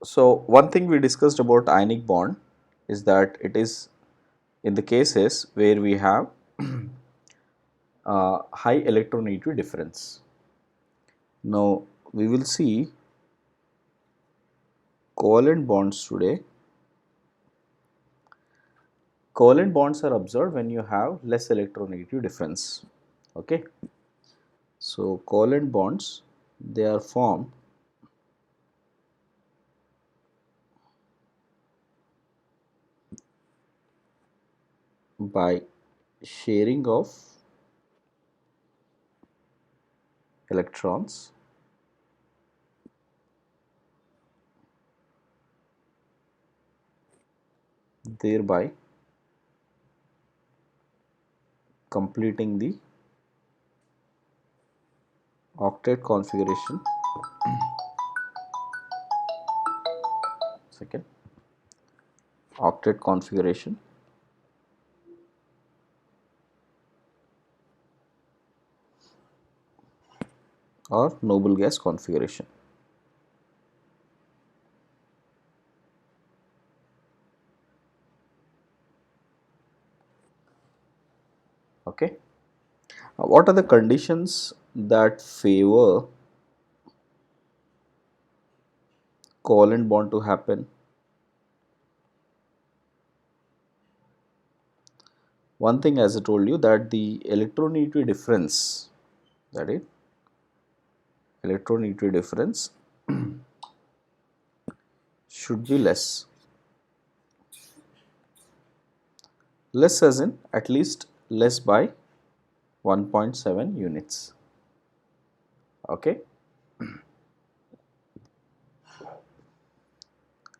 So one thing we discussed about ionic bond is that it is in the cases where we have high electronegativity difference. Now we will see covalent bonds today. Covalent bonds are observed when you have less electronegative difference. Okay. So covalent bonds, they are formed by sharing of electrons, thereby completing the octet configuration. Second, octet configuration or noble gas configuration. Okay. What are the conditions that favor covalent bond to happen? One thing, as I told you, that the electronegativity difference, that is electronegativity difference should be less as in at least less by 1.7 units. Okay.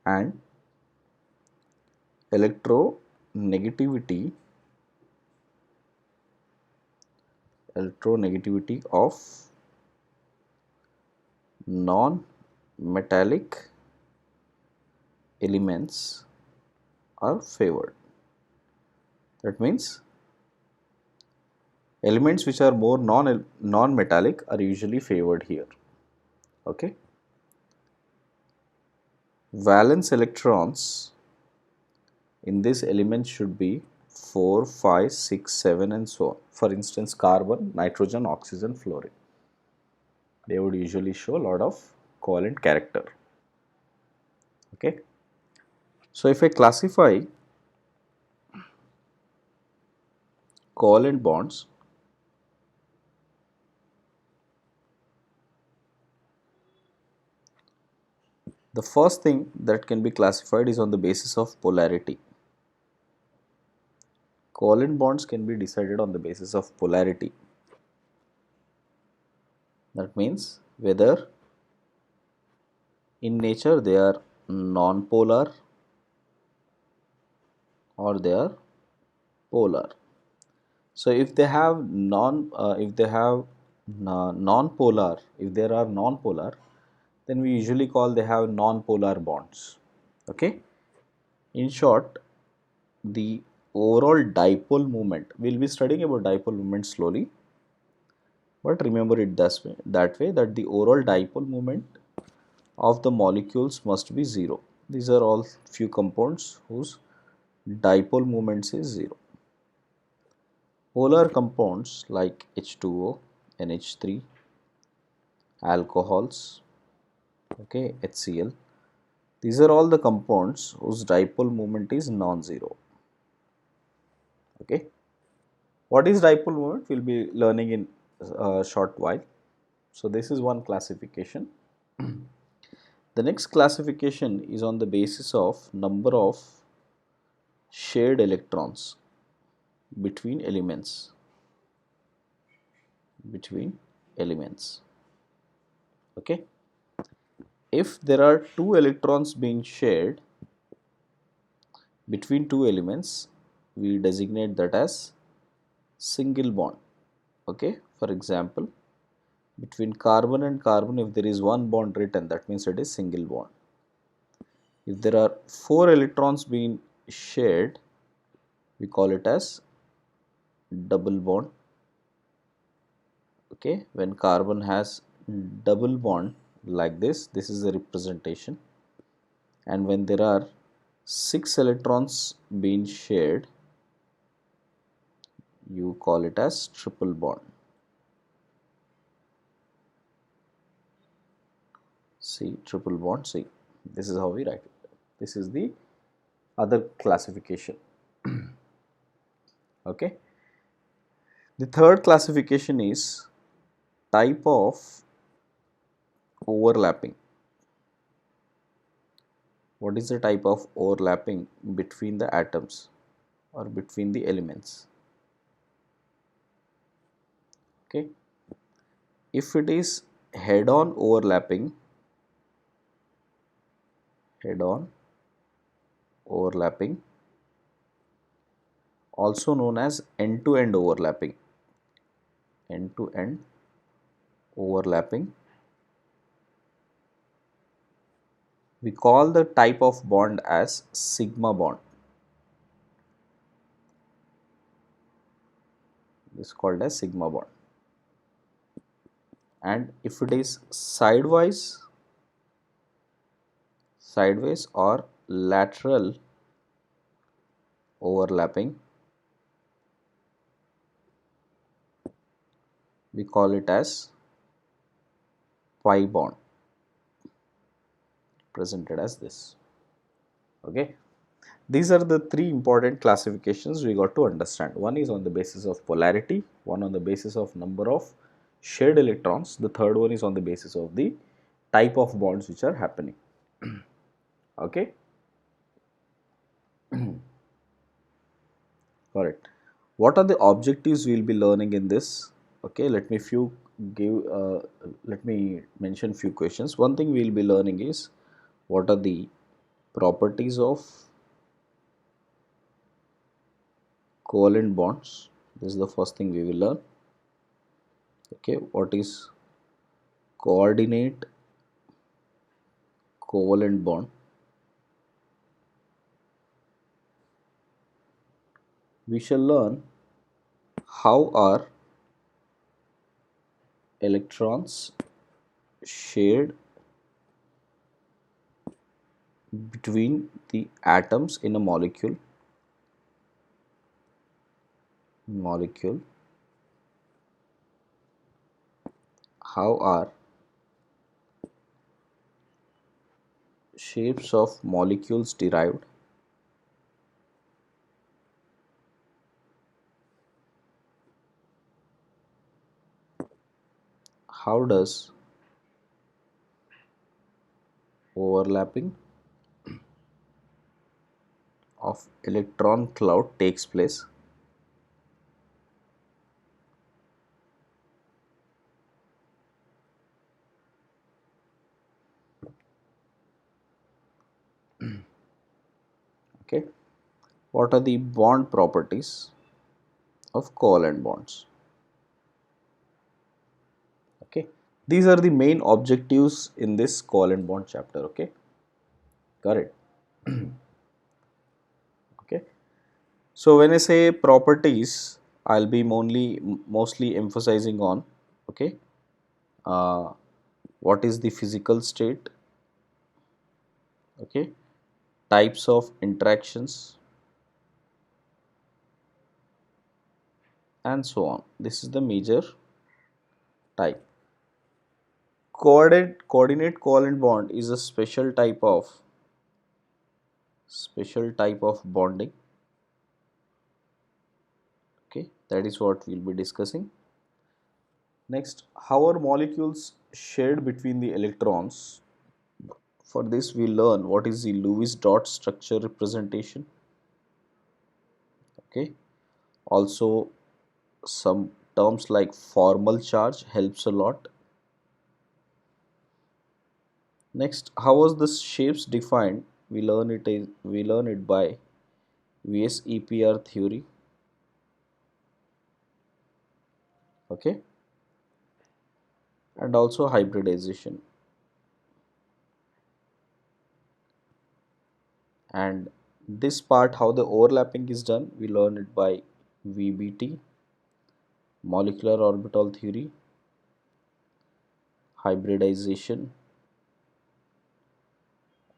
And electronegativity of non-metallic elements are favored. That means elements which are more non-metallic are usually favored here. Okay. Valence electrons in this element should be 4, 5, 6, 7 and so on. For instance, carbon, nitrogen, oxygen, fluorine. They would usually show a lot of covalent character. Okay. So if I classify covalent bonds, the first thing that can be classified is on the basis of polarity. Covalent bonds can be decided on the basis of polarity. That means whether in nature they are non-polar or they are polar. So if they have non-polar, if there are non-polar, then we usually call they have non-polar bonds. Okay. In short, the overall dipole moment, we'll be studying about dipole moment slowly, but remember it that way that the overall dipole moment of the molecules must be 0. These are all few compounds whose dipole moments is 0. Polar compounds like H2O, NH3, alcohols, okay, HCl. These are all the compounds whose dipole moment is non-zero. Okay. What is dipole moment? We'll be learning in a short while. So this is one classification. The next classification is on the basis of number of shared electrons between elements. Between elements. Okay. If there are two electrons being shared between two elements, we designate that as single bond. Okay. For example, between carbon and carbon, if there is one bond written, that means it is single bond. If there are 4 electrons being shared, we call it as double bond. Okay, when carbon has double bond like this is the representation. and when there are 6 electrons being shared, you call it as triple bond. See, triple bond, see, this is how we write it. This is the other classification. Okay. The third classification is type of overlapping. What is the type of overlapping between the atoms or between the elements? Okay. If it is head-on overlapping, head-on overlapping, also known as end-to-end overlapping, end-to-end overlapping, we call the type of bond as sigma bond. This is called as sigma bond. And if it is sideways or lateral overlapping, we call it as pi bond, presented as this. Okay. These are the three important classifications we got to understand. One is on the basis of polarity, one on the basis of number of shared electrons, the third one is on the basis of the type of bonds which are happening. Okay. Correct. What are the objectives we will be learning in this? Okay, let me mention few questions. One thing we will be learning is what are the properties of covalent bonds. This is the first thing we will learn. Okay, what is coordinate covalent bond? We shall learn how are electrons shared between the atoms in a molecule. How are shapes of molecules derived? How does overlapping of electron cloud takes place? Okay. What are the bond properties of covalent bonds? Okay. These are the main objectives in this covalent bond chapter. Okay. Correct. Okay. So when I say properties, I'll be mostly emphasizing on, okay, uh, what is the physical state, okay, types of interactions, and so on. This is the major type. Coordinate covalent bond is a special type of bonding. Okay, that is what we'll be discussing. Next, how are molecules shared between the electrons? For this, we learn what is the Lewis dot structure representation. Okay, also some terms like formal charge helps a lot. Next, how was the shapes defined? We learn it by VSEPR theory. Okay, and also hybridization. And this part, how the overlapping is done, we learn it by VBT, molecular orbital theory, hybridization,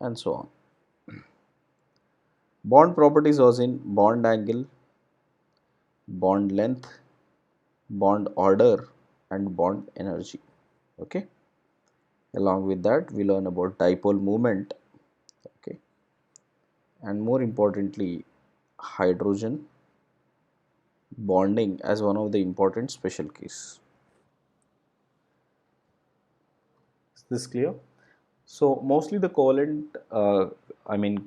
and so on. Bond properties was in bond angle, bond length, bond order, and bond energy. Okay. Along with that, we learn about dipole moment. Okay. And more importantly, hydrogen bonding as one of the important special case. Is this clear? So mostly the covalent,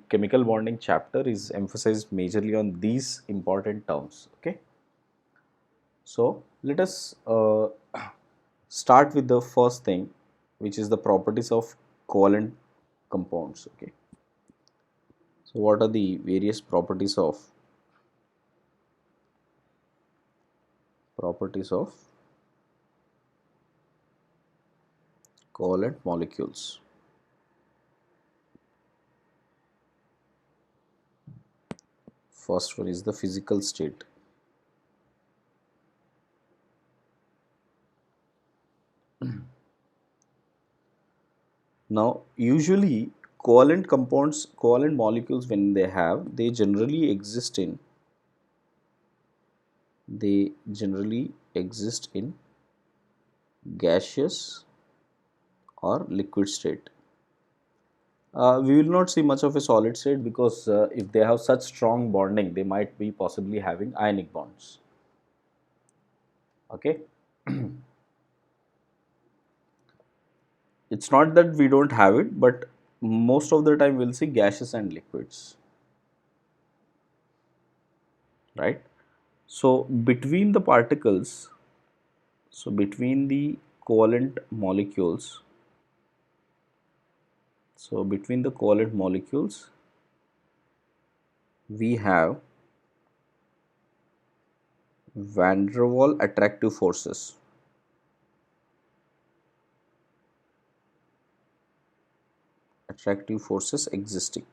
chemical bonding chapter is emphasized majorly on these important terms. Okay. So let us start with the first thing, which is the properties of covalent compounds. Okay. So what are the various properties of covalent molecules? First one is the physical state. Now, usually covalent molecules, when they generally exist in gaseous or liquid state. We will not see much of a solid state because if they have such strong bonding, they might be possibly having ionic bonds. Okay. It's not that we don't have it, but most of the time we'll see gases and liquids, right? So between the particles, so between the covalent molecules, we have van der Waal attractive forces existing.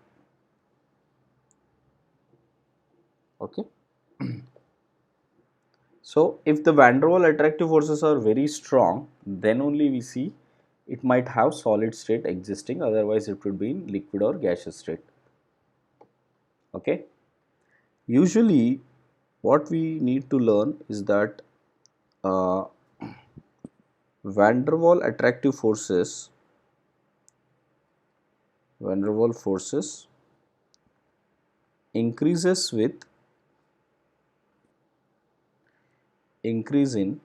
Okay. So if the van der Waal attractive forces are very strong, then only we see it might have solid state existing, otherwise it would be in liquid or gaseous state. Okay. Usually what we need to learn is that uh, van der Waal attractive forces increases with increase in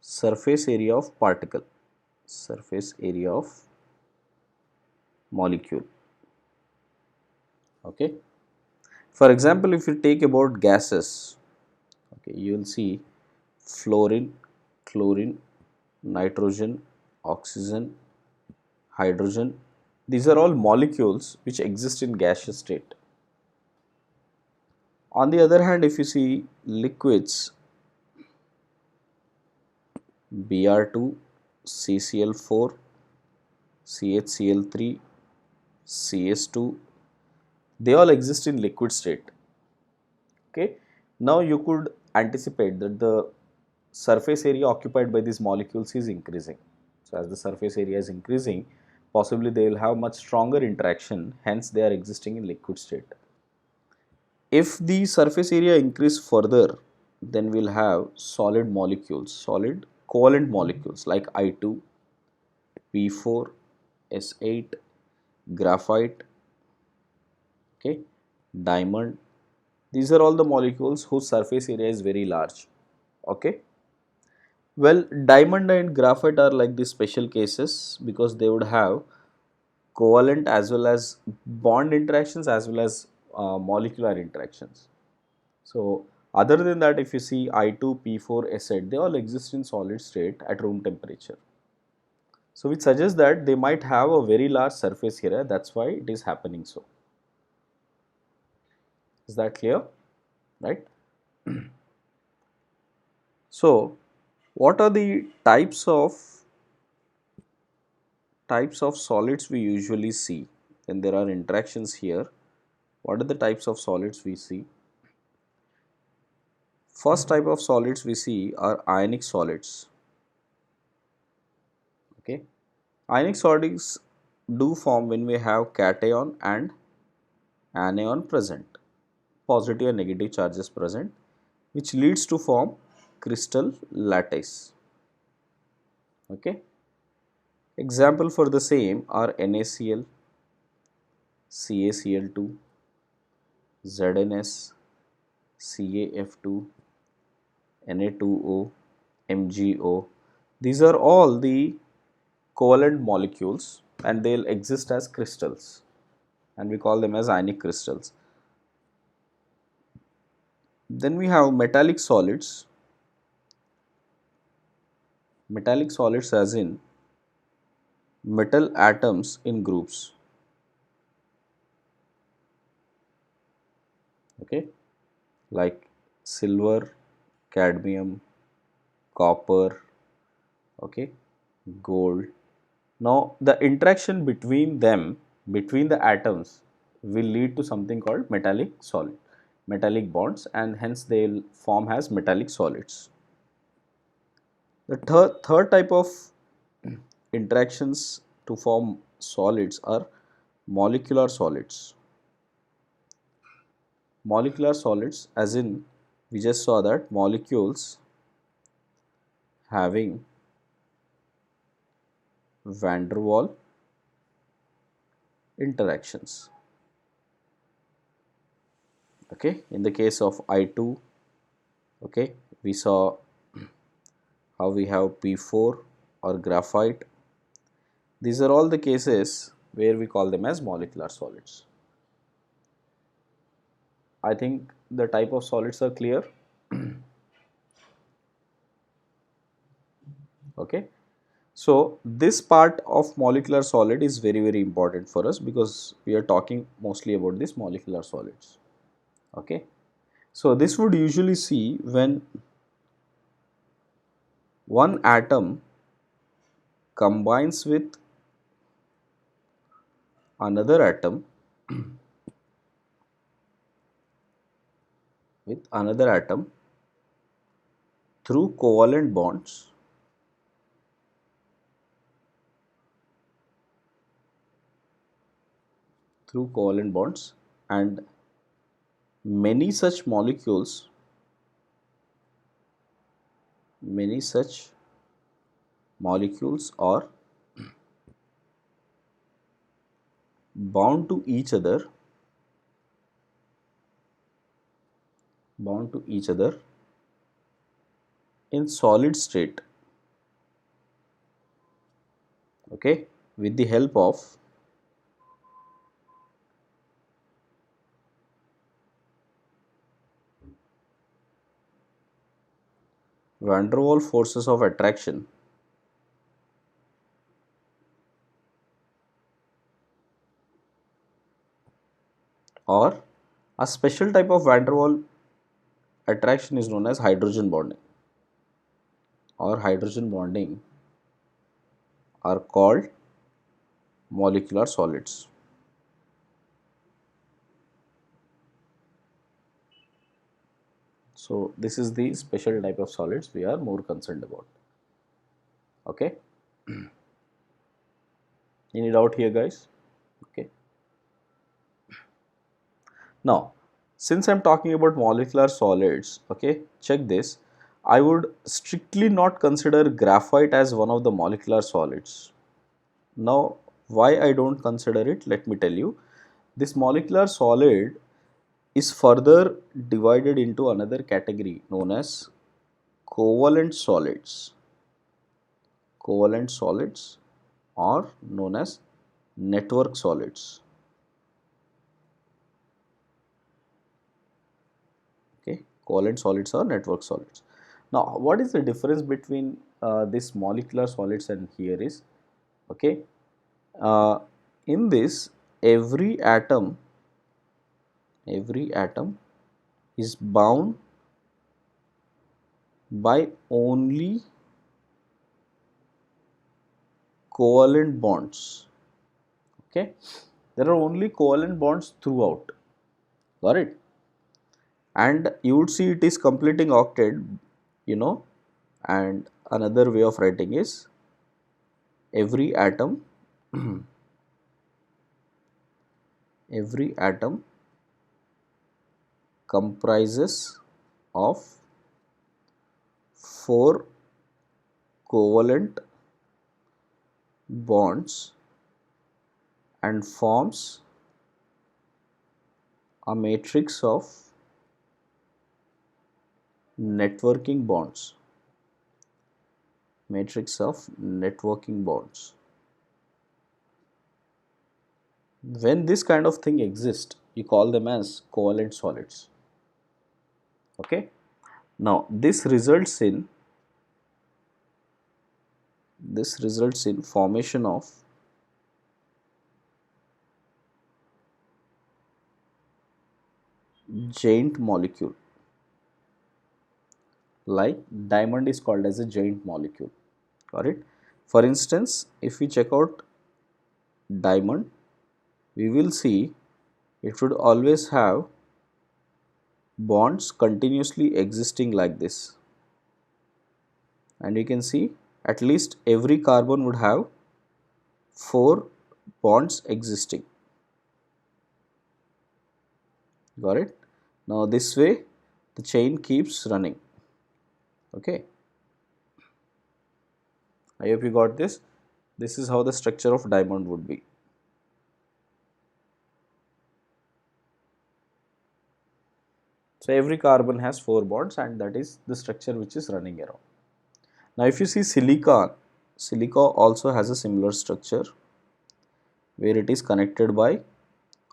surface area of particle, surface area of molecule. Okay. For example, if you take about gases, okay, you will see fluorine, chlorine, nitrogen, oxygen, hydrogen. These are all molecules which exist in gaseous state. On the other hand, if you see liquids, Br2, CCl4, CHCl3, CS2, they all exist in liquid state. Okay. Now you could anticipate that the surface area occupied by these molecules is increasing. So as the surface area is increasing, possibly they will have much stronger interaction, hence they are existing in liquid state. If the surface area increase further, then we'll have solid molecules, solid covalent molecules like I2, P4, S8, graphite, okay, diamond. These are all the molecules whose surface area is very large. Okay. Well, diamond and graphite are like the special cases because they would have covalent as well as bond interactions as well as molecular interactions. So other than that, if you see I2, P4, S8, they all exist in solid state at room temperature. So which suggests that they might have a very large surface area, that's why it is happening so. Is that clear? Right? So what are the types of solids we usually see when there are interactions here? What are the types of solids we see? First type of solids we see are ionic solids. Okay. Ionic solids do form when we have cation and anion present, positive and negative charges present, which leads to form crystal lattice. Okay. Example for the same are NaCl, CaCl2, ZnS, CaF2, Na2O, MgO. These are all the covalent molecules and they'll exist as crystals and we call them as ionic crystals. Then we have metallic solids as in metal atoms in groups. Okay, like silver, cadmium, copper, okay, gold. Now the interaction between them, between the atoms, will lead to something called metallic bonds, and hence they will form as metallic solids. The third type of interactions to form solids are molecular solids. Molecular solids, as in we just saw that molecules having van der Waal interactions. Okay, in the case of I2, okay, we saw how we have P4 or graphite. These are all the cases where we call them as molecular solids. I think the type of solids are clear. Okay, so this part of molecular solid is very important for us because we are talking mostly about these molecular solids. Okay, so this would usually see when one atom combines with another atom through covalent bonds, and many such molecules are bound to each other in solid state, okay, with the help of van der Waal forces of attraction or a special type of van der Waal attraction is known as hydrogen bonding, or hydrogen bonding are called molecular solids. So this is the special type of solids we are more concerned about. Okay, any doubt here, guys? Okay, now since I'm talking about molecular solids, okay, check this. I would strictly not consider graphite as one of the molecular solids. Now, why I don't consider it? Let me tell you. This molecular solid is further divided into another category known as covalent solids. Covalent solids or known as network solids. Okay, covalent solids or network solids. Now, what is the difference between this molecular solids and here is, okay, uh, in this every atom is bound by only covalent bonds. Okay, there are only covalent bonds throughout. Got it? And you would see it is completing octet, you know, and another way of writing is every atom every atom comprises of four covalent bonds and forms a matrix of networking bonds. Matrix of networking bonds. When this kind of thing exists, you call them as covalent solids. Okay. Now this results in formation of giant molecule. Like diamond is called as a giant molecule. Got it? For instance, if we check out diamond, we will see it should always have bonds continuously existing like this, and you can see at least every carbon would have four bonds existing. Got it? Now this way the chain keeps running. Okay, I hope you got this. This is how the structure of diamond would be. So every carbon has four bonds, and that is the structure which is running around. Now if you see silicon, silica also has a similar structure where it is connected by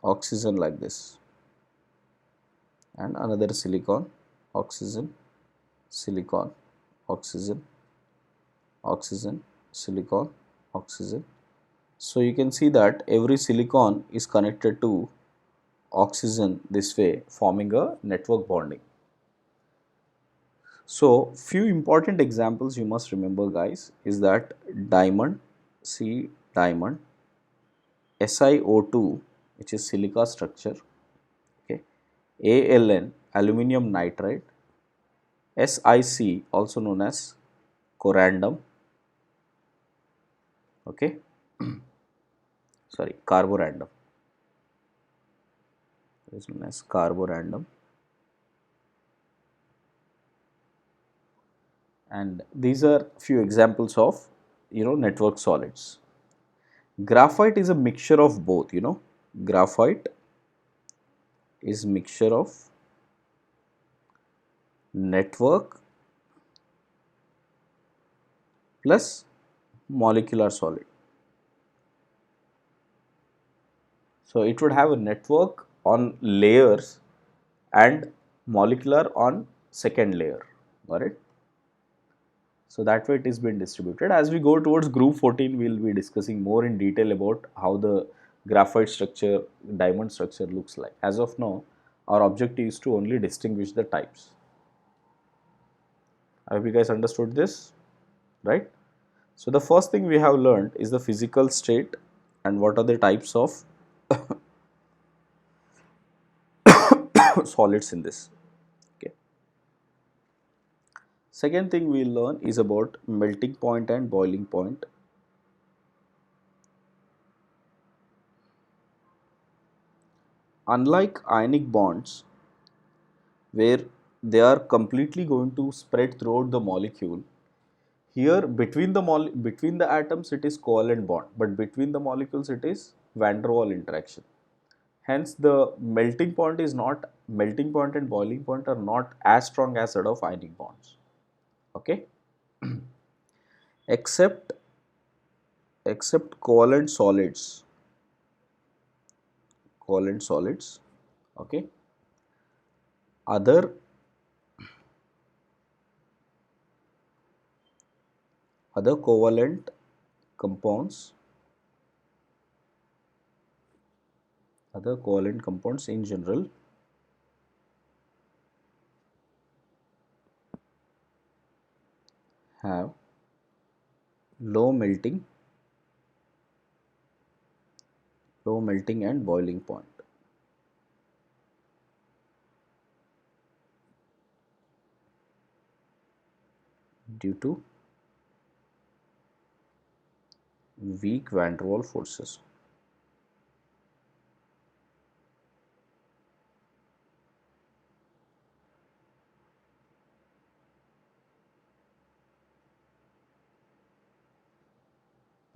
oxygen like this, and another silicon, oxygen, silicon, oxygen, oxygen, silicon, oxygen. So you can see that every silicon is connected to oxygen this way, forming a network bonding. So few important examples you must remember, guys, is that diamond, see diamond, SiO2, which is silica structure, okay, ALN, aluminum nitride, SiC, also known as corundum, okay, sorry, carborundum, is known as carborundum, and these are few examples of network solids. Graphite is a mixture of both. Graphite is mixture of network plus molecular solid. So it would have a network on layers and molecular on second layer. Got it? So that way it is been distributed. As we go towards group 14, we will be discussing more in detail about how the graphite structure, diamond structure looks like. As of now, our objective is to only distinguish the types. I hope you guys understood this, right? So the first thing we have learned is the physical state and what are the types of solids in this. Okay. Second thing we learn is about melting point and boiling point. Unlike ionic bonds, where they are completely going to spread throughout the molecule, here between the atoms it is covalent bond, but between the molecules it is van der Waal interaction. Hence the melting point and boiling point are not as strong as that of ionic bonds. Okay, except covalent solids. Covalent solids. Okay, other covalent compounds, in general have low melting and boiling point. Due to weak van der Waal forces.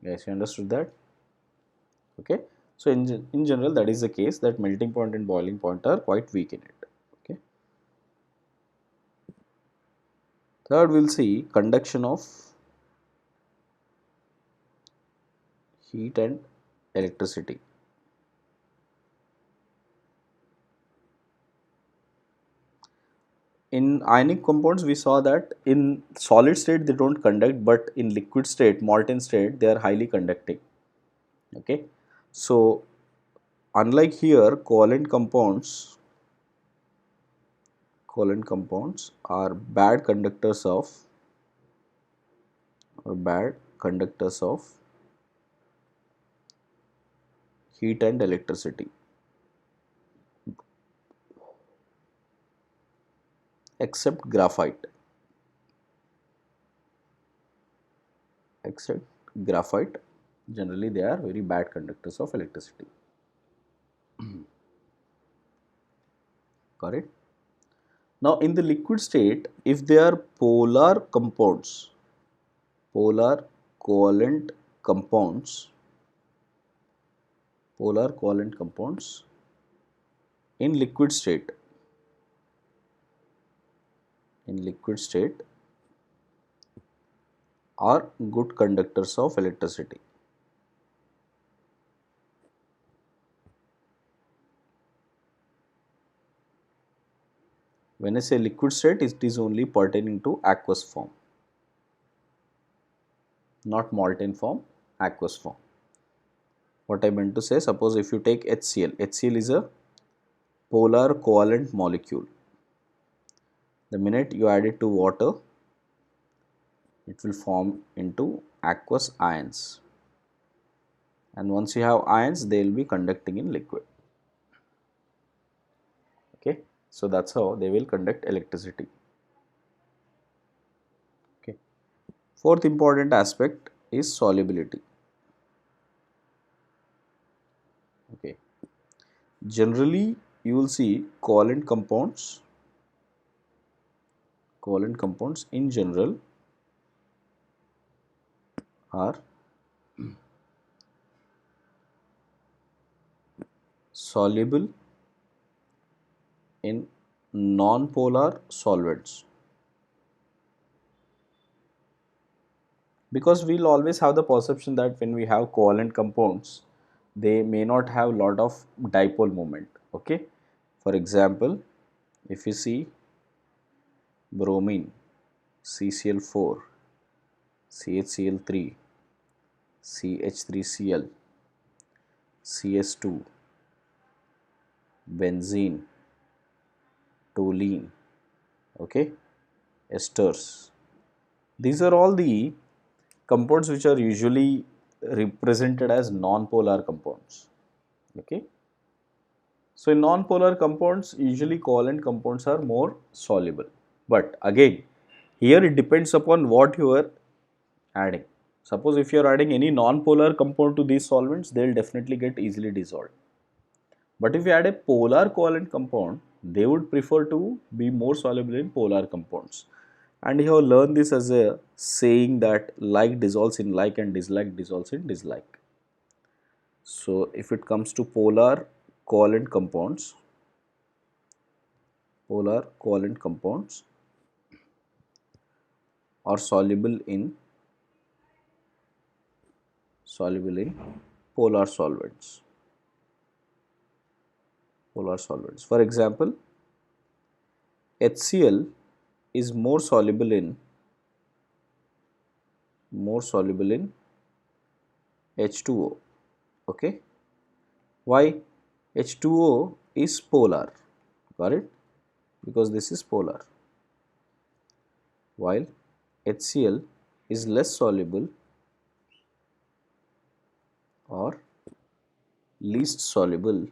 Yes, you understood that? Okay. So in general, that is the case, that melting point and boiling point are quite weak in it. Okay. Third, we'll see conduction of heat and electricity. In ionic compounds, we saw that in solid state they don't conduct, but in liquid state, molten state, they are highly conducting. Okay. So unlike here, covalent compounds are bad conductors of heat and electricity, except graphite. Except graphite, generally they are very bad conductors of electricity. Correct. Now in the liquid state, if they are polar covalent compounds, polar covalent compounds in liquid state are good conductors of electricity. When I say liquid state, it is only pertaining to aqueous form, not molten form, aqueous form. What I meant to say, suppose if you take HCl, HCl is a polar covalent molecule. The minute you add it to water, it will form into aqueous ions, and once you have ions, they will be conducting in liquid. Okay, so that's how they will conduct electricity. Okay, fourth important aspect is solubility. Okay, generally you will see covalent compounds in general are soluble in non-polar solvents, because we'll always have the perception that when we have covalent compounds, they may not have lot of dipole moment. Okay, for example, if you see bromine, CCl4, CHCl3, CH3Cl, CS2, benzene, toluene, okay, esters, these are all the compounds which are usually represented as non-polar compounds. Okay, so in non-polar compounds, usually covalent compounds are more soluble, but again here it depends upon what you are adding. Suppose if you are adding any non-polar compound to these solvents, they will definitely get easily dissolved. But if you add a polar covalent compound, they would prefer to be more soluble in polar compounds. And you have learned this as a saying that like dissolves in like and dislike dissolves in dislike. So if it comes to polar covalent compounds are soluble in polar solvents. Polar solvents. For example, HCl is more soluble in H2O. Okay, why? H2O is polar, got it? Because this is polar, while HCl is less soluble or least soluble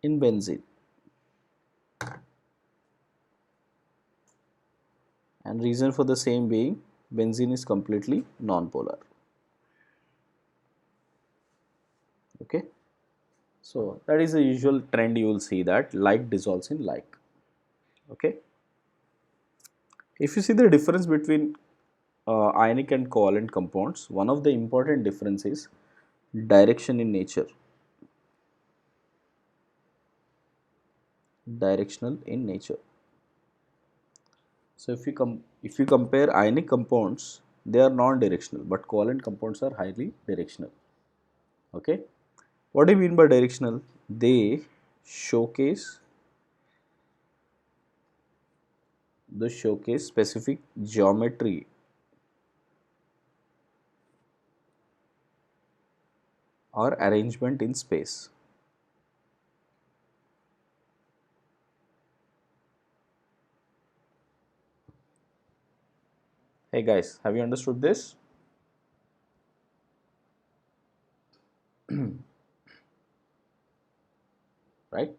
in benzene, and reason for the same being benzene is completely non-polar. Okay, so that is the usual trend, you will see that like dissolves in like. Okay, If you see the difference between ionic and covalent compounds, one of the important difference is direction in nature. Directional in nature. So if you compare ionic compounds, they are non-directional, but covalent compounds are highly directional. Okay. What do you mean by directional? They showcase specific geometry or arrangement in space. Hey guys, have you understood this? Right?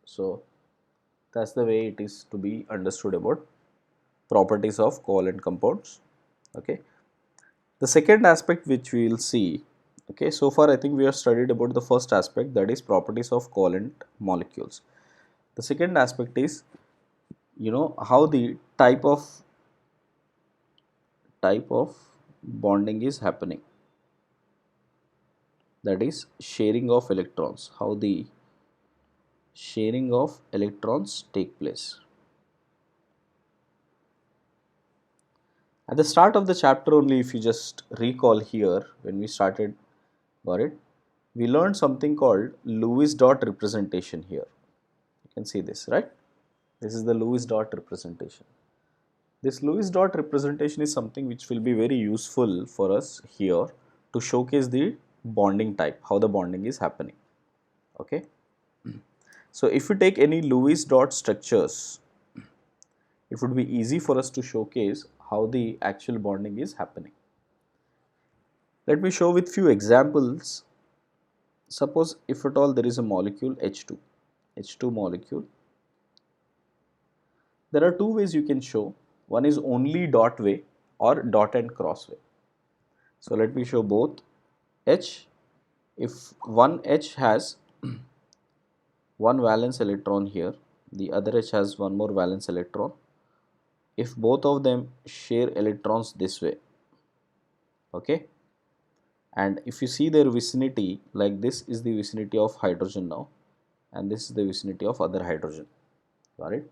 So that's the way it is to be understood about properties of covalent compounds. Okay. The second aspect which we will see, okay, so far I think we have studied about the first aspect, that is properties of covalent molecules. The second aspect is, how the type of bonding is happening, that is sharing of electrons, how the sharing of electrons take place. At the start of the chapter only, if you just recall here, when we started, got it, we learned something called Lewis dot representation here. You can see this, right? This is the Lewis dot representation. This Lewis dot representation is something which will be very useful for us here to showcase the bonding type, how the bonding is happening. Okay. So if you take any Lewis dot structures, it would be easy for us to showcase how the actual bonding is happening. Let me show with few examples. Suppose if at all there is a molecule H2 molecule. There are two ways you can show. One is only dot way or dot and cross way. So let me show both. H, if one H has one valence electron here, the other H has one more valence electron. If both of them share electrons this way, okay, and if you see their vicinity, like this is the vicinity of hydrogen now, and this is the vicinity of other hydrogen. Got it?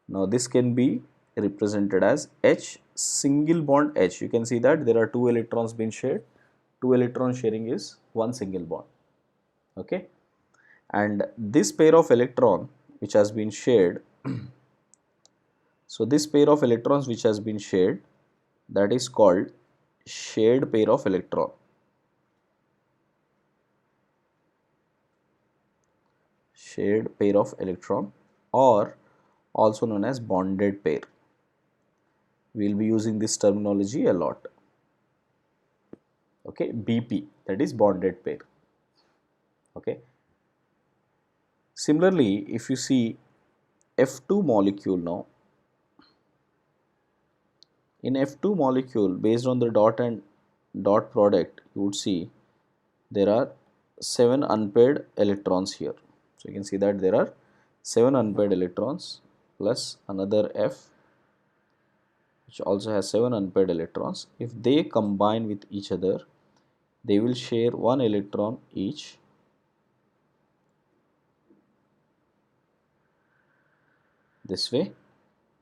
Now this can be represented as H single bond H. You can see that there are two electrons being shared. Two electron sharing is one single bond. Okay, and this pair of electron which has been shared. So this pair of electrons which has been shared, that is called shared pair of electron. Shared pair of electron, or also known as bonded pair. We will be using this terminology a lot. Okay, BP, that is bonded pair. Okay. Similarly, if you see F2 molecule now, in F2 molecule, based on the dot and dot product, you would see there are 7 unpaired electrons here. So you can see that there are 7 unpaired electrons plus another F which also has 7 unpaired electrons. If they combine with each other, they will share 1 electron each. This way.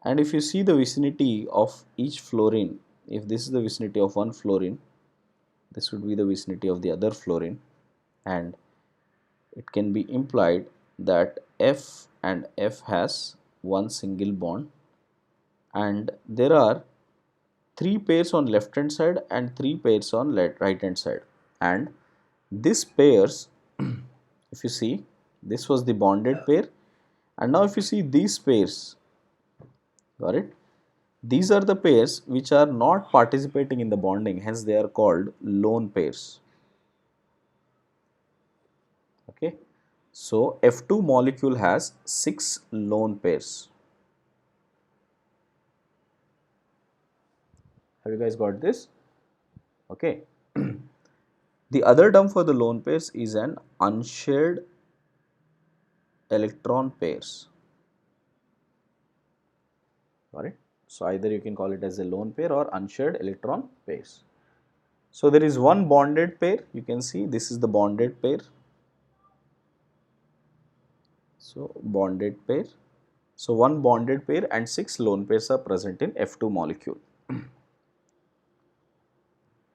And if you see the vicinity of each fluorine, if this is the vicinity of one fluorine, this would be the vicinity of the other fluorine, and it can be implied that F and F has one single bond, and there are 3 pairs on left hand side and 3 pairs on right hand side, and this pairs if you see, this was the bonded pair, and now if you see these pairs, got it, these are the pairs which are not participating in the bonding, hence they are called lone pairs. Okay, so F2 molecule has 6 lone pairs. Have you guys got this? Okay. The other term for the lone pairs is an unshared electron pairs. Got it? So either you can call it as a lone pair or unshared electron pairs. So there is one bonded pair, you can see this is the bonded pair. So bonded pair. So one bonded pair and 6 lone pairs are present in F2 molecule.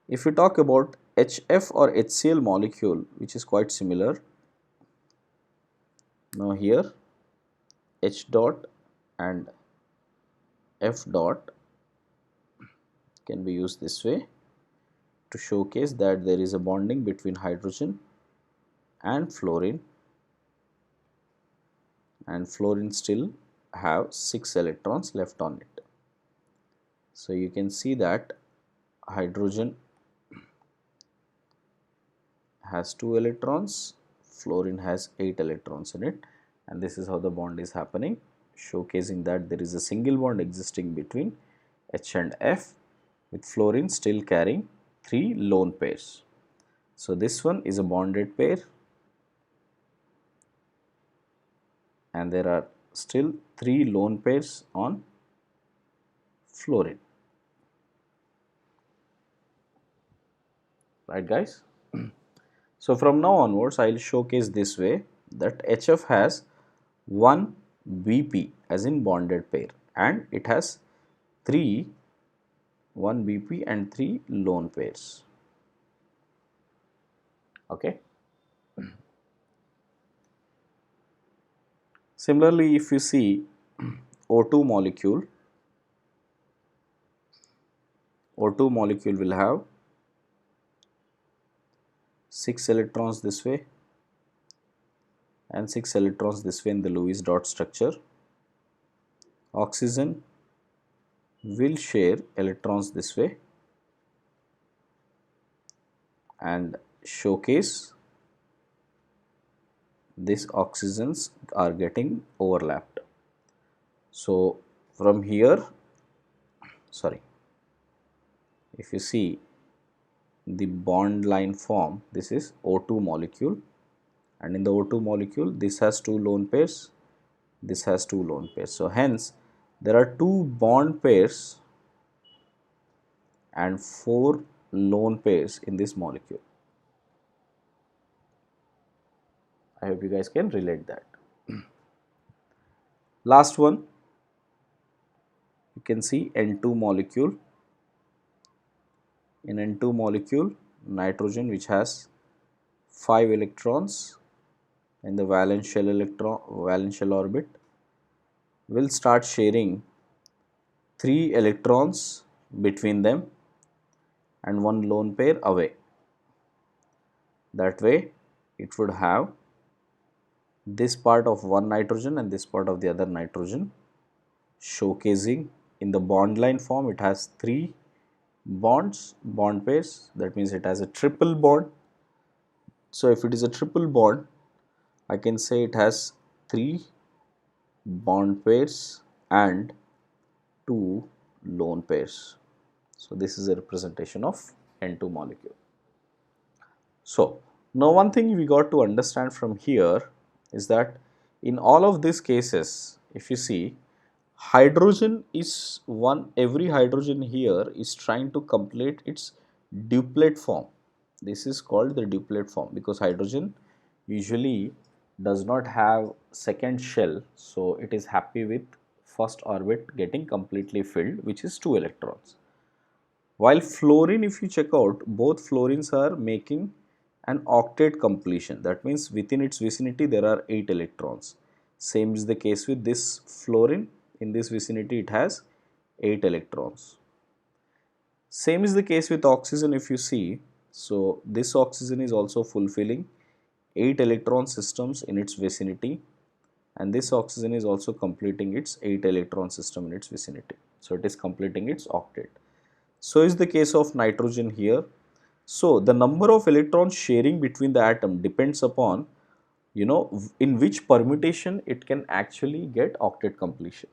If we talk about HF or HCl molecule, which is quite similar, now here H dot and F dot can be used this way to showcase that there is a bonding between hydrogen and fluorine still have 6 electrons left on it. So you can see that hydrogen has 2 electrons, fluorine has 8 electrons in it, and this is how the bond is happening, showcasing that there is a single bond existing between H and F, with fluorine still carrying 3 lone pairs. So this one is a bonded pair and there are still 3 lone pairs on fluorine. Right guys? So from now onwards I will showcase this way that HF has one BP as in bonded pair and it has 1 BP and 3 lone pairs. Okay. Similarly, if you see O2 molecule will have 6 electrons this way and 6 electrons this way in the Lewis dot structure. Oxygen will share electrons this way and showcase these oxygens are getting overlapped. So from here, if you see the bond line form, this is O2 molecule, and in the O2 molecule this has 2 lone pairs, this has 2 lone pairs. So hence there are 2 bond pairs and 4 lone pairs in this molecule. I hope you guys can relate that. Last one, you can see N2 molecule. In N2 molecule, nitrogen, which has 5 electrons in the valence shell orbit, will start sharing 3 electrons between them and 1 lone pair away. That way it would have this part of one nitrogen and this part of the other nitrogen, showcasing in the bond line form it has 3 bond pairs, that means it has a triple bond. So if it is a triple bond, I can say it has 3 bond pairs and 2 lone pairs. So this is a representation of N2 molecule. So now one thing we got to understand from here is that in all of these cases, if you see, hydrogen is every hydrogen here is trying to complete its duplet form. This is called the duplet form because hydrogen usually does not have second shell, so it is happy with first orbit getting completely filled, which is 2 electrons. While fluorine, if you check out, both fluorines are making an octet completion. That means within its vicinity there are 8 electrons. Same is the case with this fluorine. In this vicinity it has 8 electrons. Same is the case with oxygen if you see. So this oxygen is also fulfilling 8 electron systems in its vicinity, and this oxygen is also completing its 8 electron system in its vicinity. So it is completing its octet. So is the case of nitrogen here. So the number of electrons sharing between the atom depends upon, in which permutation it can actually get octet completion.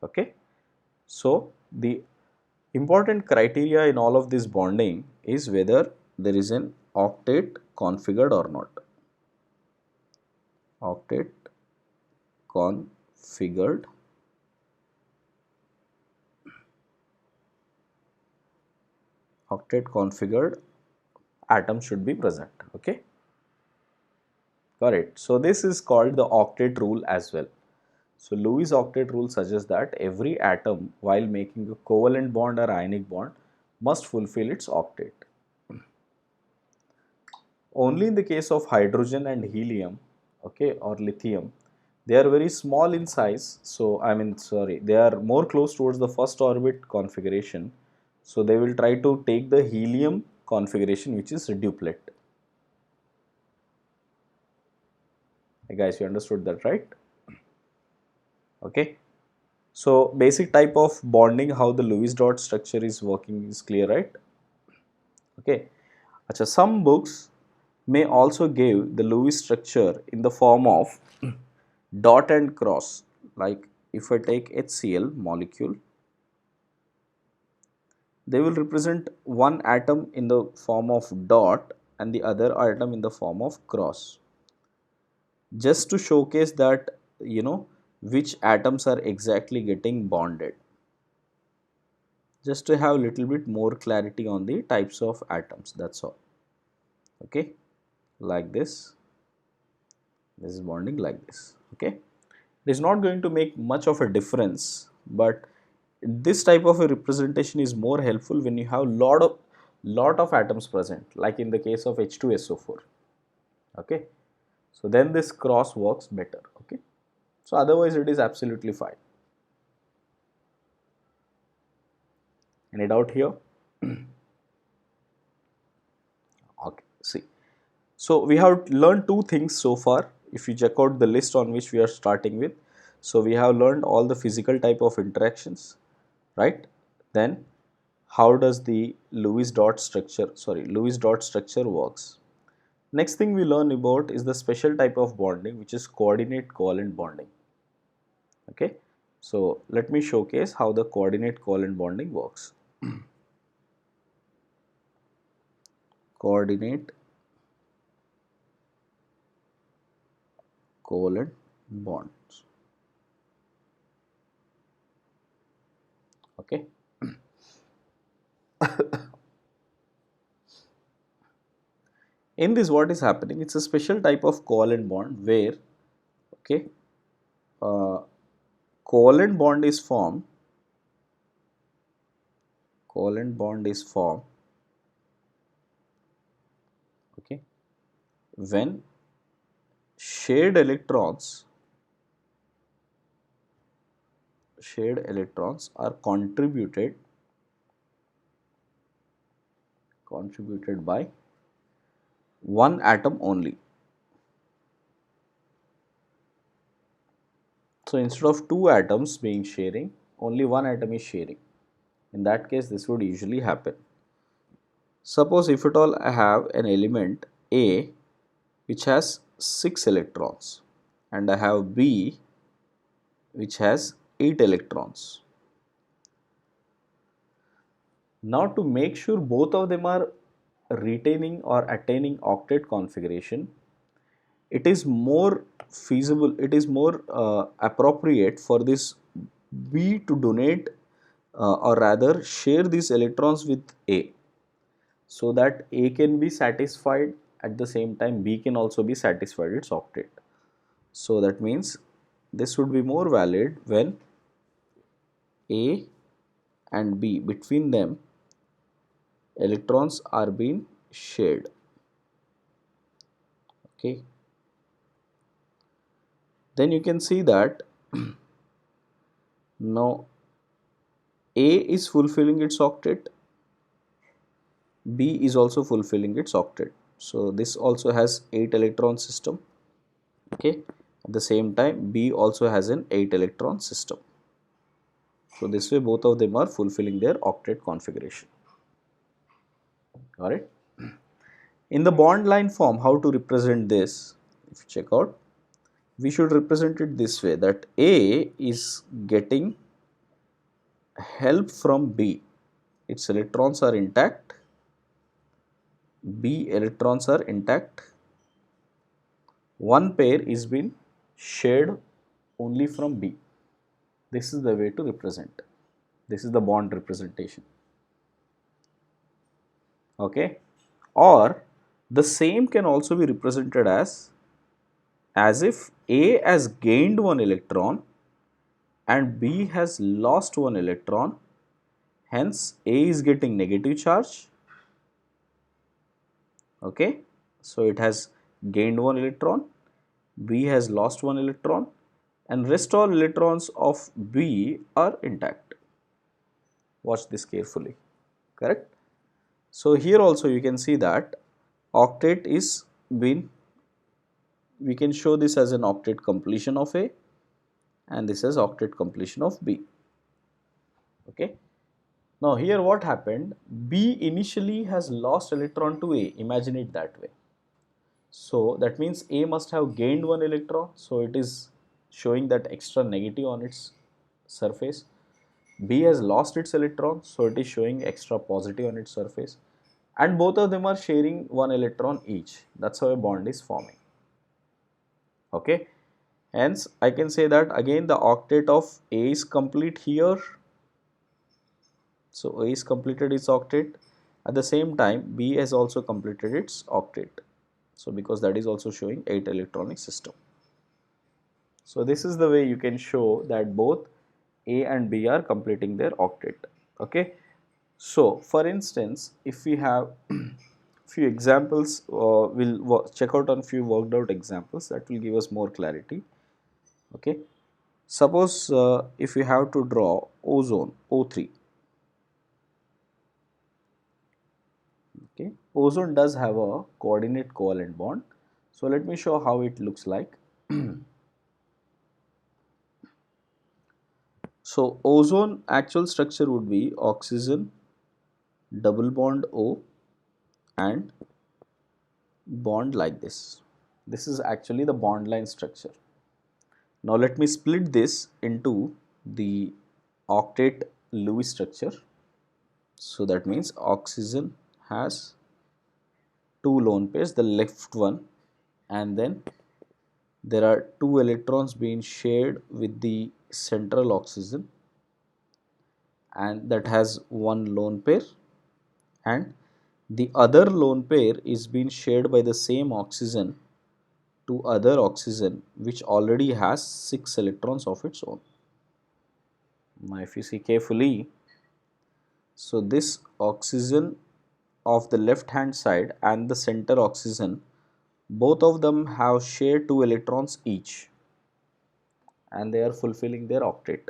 Okay. So the important criteria in all of this bonding is whether there is an octet configured or not. Octet configured octet configured atom should be present. Okay, got it. So this is called the octet rule as well. So Lewis octet rule suggests that every atom while making a covalent bond or ionic bond must fulfill its octet. Only in the case of hydrogen and helium, okay, or lithium, they are very small in size. So they are more close towards the first orbit configuration. So they will try to take the helium configuration, which is duplet. Hey guys, you understood that, right? Okay. So basic type of bonding, how the Lewis dot structure is working is clear, right? Okay. Achha, some books may also give the Lewis structure in the form of dot and cross. Like if I take HCl molecule, they will represent one atom in the form of dot and the other atom in the form of cross, just to showcase that, which atoms are exactly getting bonded, just to have a little bit more clarity on the types of atoms. That's all. Okay, like this is bonding like this. Okay, it is not going to make much of a difference, but this type of a representation is more helpful when you have lot of atoms present, like in the case of H2SO4. Okay, so then this cross works better. Okay, so otherwise it is absolutely fine. Any doubt here? Okay, see, so we have learned two things so far. If you check out the list on which we are starting with, so we have learned all the physical type of interactions, right? Then how does the Lewis dot structure works? Next thing we learn about is the special type of bonding, which is coordinate covalent bonding. Okay, so let me showcase how the coordinate covalent bonding works. Coordinate covalent bonds. Okay, in this what is happening, it's a special type of covalent bond where, okay, uh, covalent bond is formed covalent bond is formed, okay, when shared electrons are contributed by one atom only. So instead of two atoms being sharing, only one atom is sharing. In that case, this would usually happen. Suppose if at all I have an element A which has 6 electrons and I have B which has 8 electrons. Now to make sure both of them are retaining or attaining octet configuration, it is more feasible, it is more appropriate for this B to donate or rather share these electrons with A, so that A can be satisfied, at the same time B can also be satisfied its octet. So that means this would be more valid when A and B, between them electrons are being shared. Okay, then you can see that now A is fulfilling its octet, B is also fulfilling its octet. So this also has 8 electron system. Okay, at the same time B also has an 8 electron system. So this way both of them are fulfilling their octet configuration. Got it? In the bond line form, how to represent this? If you check out, we should represent it this way, that A is getting help from B. Its electrons are intact. B electrons are intact. One pair is being shared only from B. This is the way to represent. This is the bond representation. okay, or the same can also be represented as if A has gained one electron and B has lost one electron, hence A is getting negative charge, okay. So it has gained one electron, B has lost one electron, and rest all electrons of B are intact. Watch this carefully, correct. So here also you can see that octet is been, we can show this as an octet completion of A and this is octet completion of B, okay. Now here what happened, B initially has lost electron to A, imagine it that way. So that means A must have gained one electron, so it is showing that extra negative on its surface. B has lost its electron, so it is showing extra positive on its surface, and both of them are sharing one electron each. That's how a bond is forming, okay. Hence I can say that again the octet of A is complete here. So A is completed its octet. At the same time, B has also completed its octet. So because that is also showing 8 electronic system. So this is the way you can show that both A and B are completing their octet. Okay. So for instance, if we have few examples, we'll check out on few worked out examples that will give us more clarity. Okay. Suppose if we have to draw ozone O3. Okay. Ozone does have a coordinate covalent bond. So let me show how it looks like. So ozone actual structure would be oxygen, double bond O and bond like this. This is actually the bond line structure. Now let me split this into the octet Lewis structure. So that means oxygen has two lone pairs, the left one, and then there are two electrons being shared with the central oxygen and that has one lone pair, and the other lone pair is being shared by the same oxygen to other oxygen which already has 6 electrons of its own. Now if you see carefully, so this oxygen of the left hand side and the center oxygen, both of them have shared 2 electrons each and they are fulfilling their octet.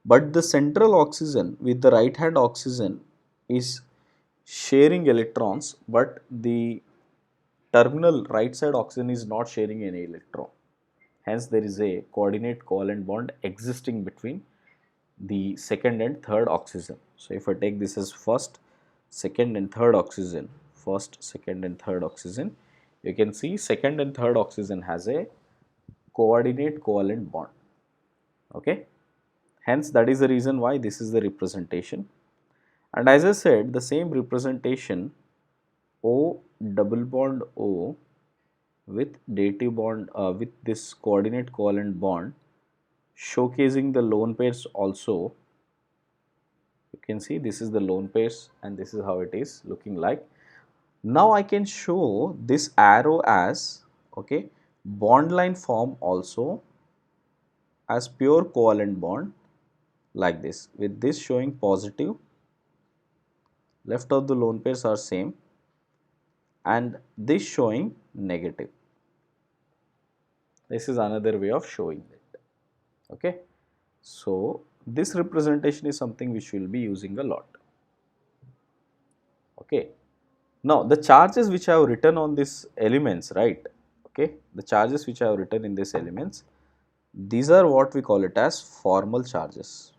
But the central oxygen with the right hand oxygen is sharing electrons, but the terminal right side oxygen is not sharing any electron. Hence there is a coordinate covalent bond existing between the second and third oxygen. So if I take this as first, second and third oxygen, first, second and third oxygen, you can see second and third oxygen has a coordinate covalent bond, okay. Hence that is the reason why this is the representation. And as I said, the same representation O double bond O with dative bond with this coordinate covalent bond showcasing the lone pairs also. You can see this is the lone pairs and this is how it is looking like. Now I can show this arrow as, okay, bond line form also as pure covalent bond like this, with this showing positive, left of the lone pairs are same, and this showing negative. This is another way of showing it, okay. So this representation is something which we will be using a lot, okay. Now the charges which I have written on these elements, right, okay, the charges which I have written in these elements, these are what we call it as formal charges.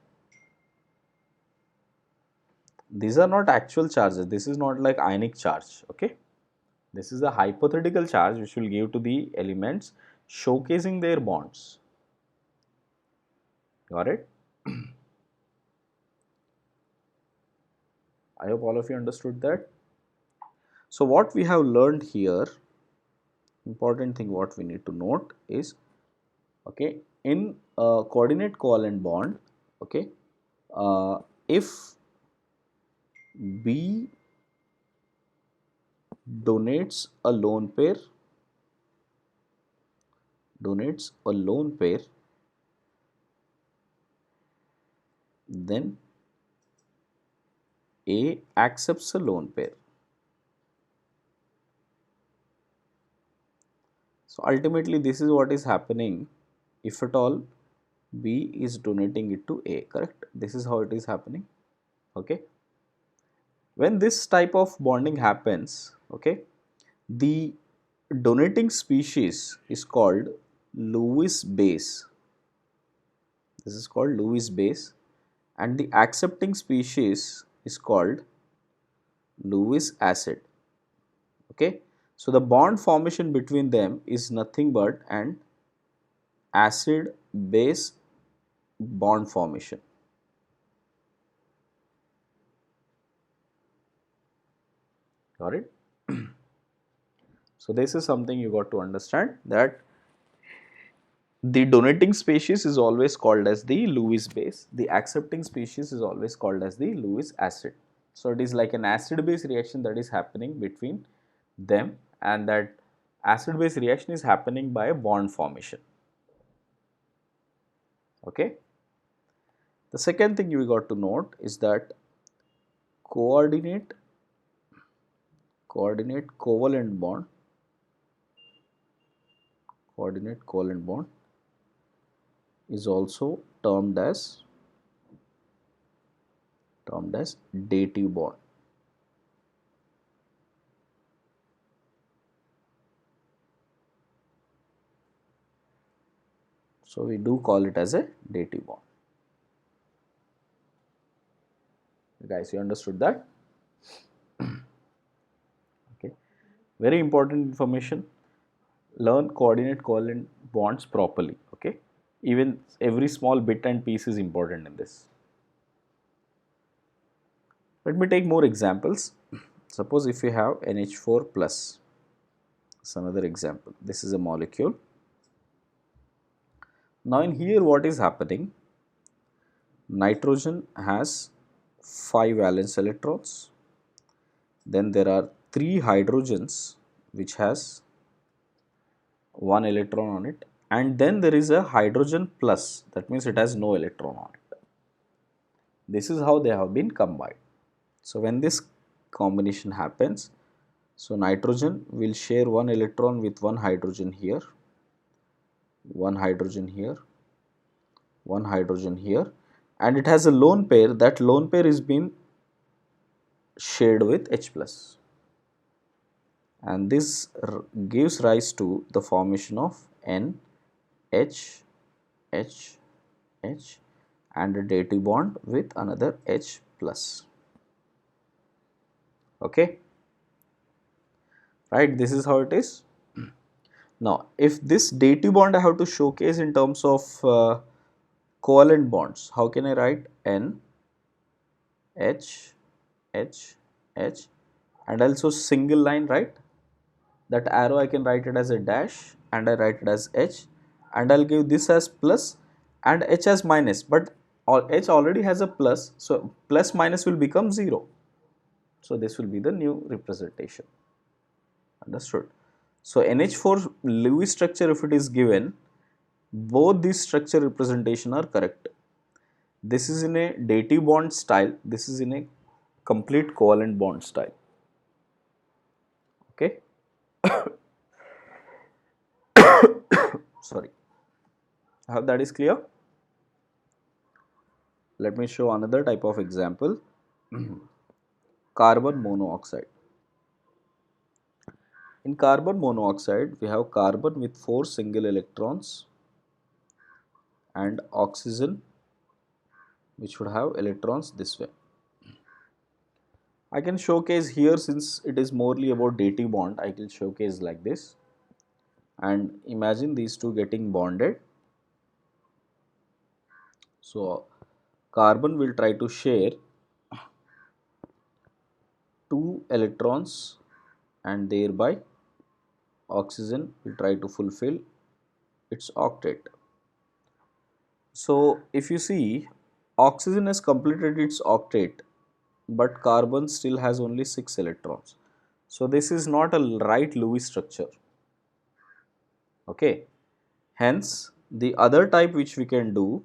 These are not actual charges, this is not like ionic charge, okay. This is a hypothetical charge which will give to the elements showcasing their bonds. Got it? I hope all of you understood that. So what we have learned here, important thing what we need to note is, okay, in a coordinate covalent bond, okay, if B donates a lone pair, then A accepts a lone pair. So ultimately this is what is happening if at all B is donating it to A, correct? This is how it is happening, okay? When this type of bonding happens, okay, the donating species is called Lewis base. This is called Lewis base, and the accepting species is called Lewis acid. Okay, so the bond formation between them is nothing but an acid base bond formation. Got it? So this is something you got to understand, that the donating species is always called as the Lewis base, the accepting species is always called as the Lewis acid. So it is like an acid base reaction that is happening between them, and that acid base reaction is happening by a bond formation. Okay. The second thing you got to note is that coordinate covalent bond, is also termed as dative bond. So we do call it as a dative bond. Guys, you understood that? Okay. Very important information. Learn coordinate covalent bonds properly. Okay. Even every small bit and piece is important in this. Let me take more examples. Suppose if you have NH4 plus, it's another example. This is a molecule. Now in here what is happening? Nitrogen has 5 valence electrons. Then there are 3 hydrogens which has 1 electron on it, and then there is a hydrogen plus, that means it has no electron on it. This is how they have been combined. So when this combination happens, so nitrogen will share 1 electron with 1 hydrogen here, 1 hydrogen here, 1 hydrogen here, and it has a lone pair. That lone pair is being shared with H plus, and this gives rise to the formation of N, H, H, H, and a dative bond with another H plus. Okay, right, this is how it is. Now if this dative bond I have to showcase in terms of covalent bonds, how can I write? N, H, H, H, and also single line, right? That arrow I can write it as a dash, and I write it as H, and I'll give this as plus and H as minus, but H already has a plus, so plus minus will become 0. So this will be the new representation. Understood? So NH4 Lewis structure, if it is given, both these structure representation are correct. This is in a dative bond style, this is in a complete covalent bond style. Okay. Sorry. I hope that is clear. Let me show another type of example. Carbon monoxide. In carbon monoxide, we have carbon with 4 single electrons and oxygen which would have electrons this way. I can showcase here, since it is morely about dative bond, I will showcase like this, and imagine these two getting bonded. So carbon will try to share 2 electrons, and thereby oxygen will try to fulfill its octet. So if you see, oxygen has completed its octet, but carbon still has only 6 electrons. So this is not a right Lewis structure. Okay. Hence, the other type which we can do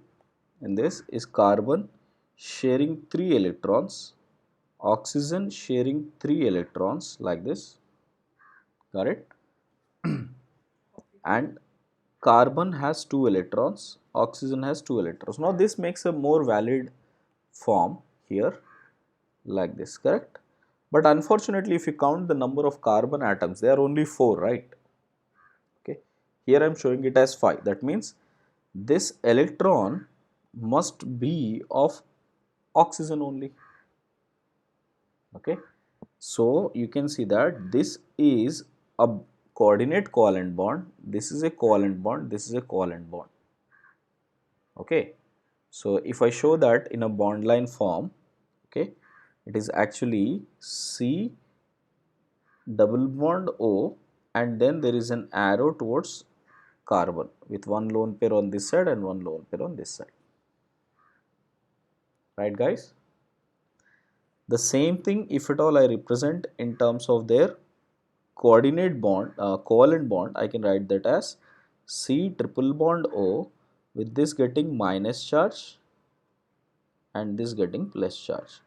in this is carbon sharing 3 electrons, oxygen sharing 3 electrons like this, correct? And carbon has 2 electrons, oxygen has 2 electrons. Now this makes a more valid form here like this, correct? But unfortunately, if you count the number of carbon atoms, they are only 4, right? Okay. Here I am showing it as 5. That means this electron must be of oxygen only. Okay. So you can see that this is a coordinate covalent bond, this is a covalent bond, this is a covalent bond. Okay. So if I show that in a bond line form, okay, it is actually C double bond O, and then there is an arrow towards carbon with one lone pair on this side and one lone pair on this side. Right, guys? The same thing if at all I represent in terms of their coordinate bond, covalent bond, I can write that as C triple bond O with this getting minus charge and this getting plus charge.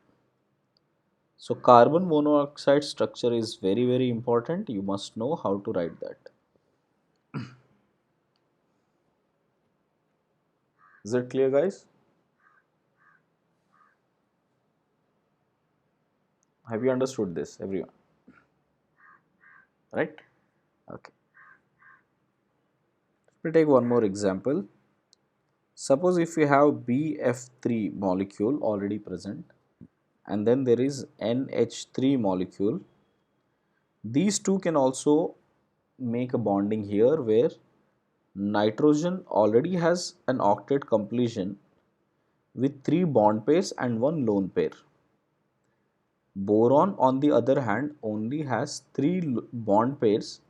So carbon monoxide structure is very important. You must know how to write that. Is it clear, guys? Have you understood this, everyone? Right? Okay. Let me take one more example. Suppose if we have BF3 molecule already present and then there is NH3 molecule, these two can also make a bonding here where nitrogen already has an octet completion with 3 bond pairs and 1 lone pair. Boron on the other hand only has 3 bond pairs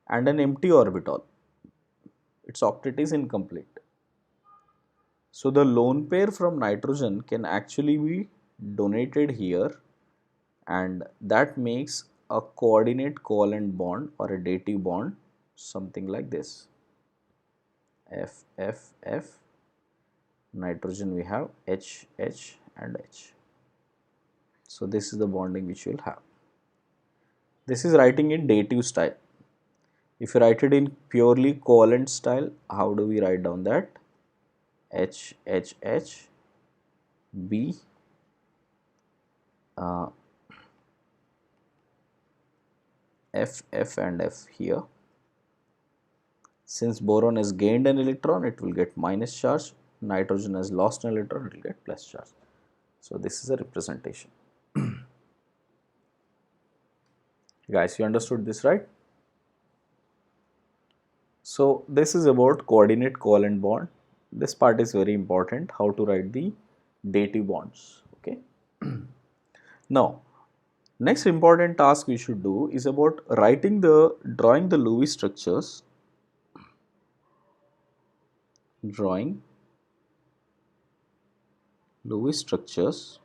and an empty orbital. Its octet is incomplete. So the lone pair from nitrogen can actually be donated here, and that makes a coordinate covalent bond or a dative bond something like this. F, F, F, nitrogen we have H, H and H. So this is the bonding which you will have. This is writing in dative style. If you write it in purely covalent style, how do we write down that? H, H, H, B, F, F and F here. Since boron has gained an electron, it will get minus charge. Nitrogen has lost an electron, it will get plus charge. So this is a representation. Guys, you understood this, right? So this is about coordinate covalent bond. This part is very important, how to write the dative bonds. Okay. Now, next important task we should do is about drawing the Lewis structures, drawing Lewis structures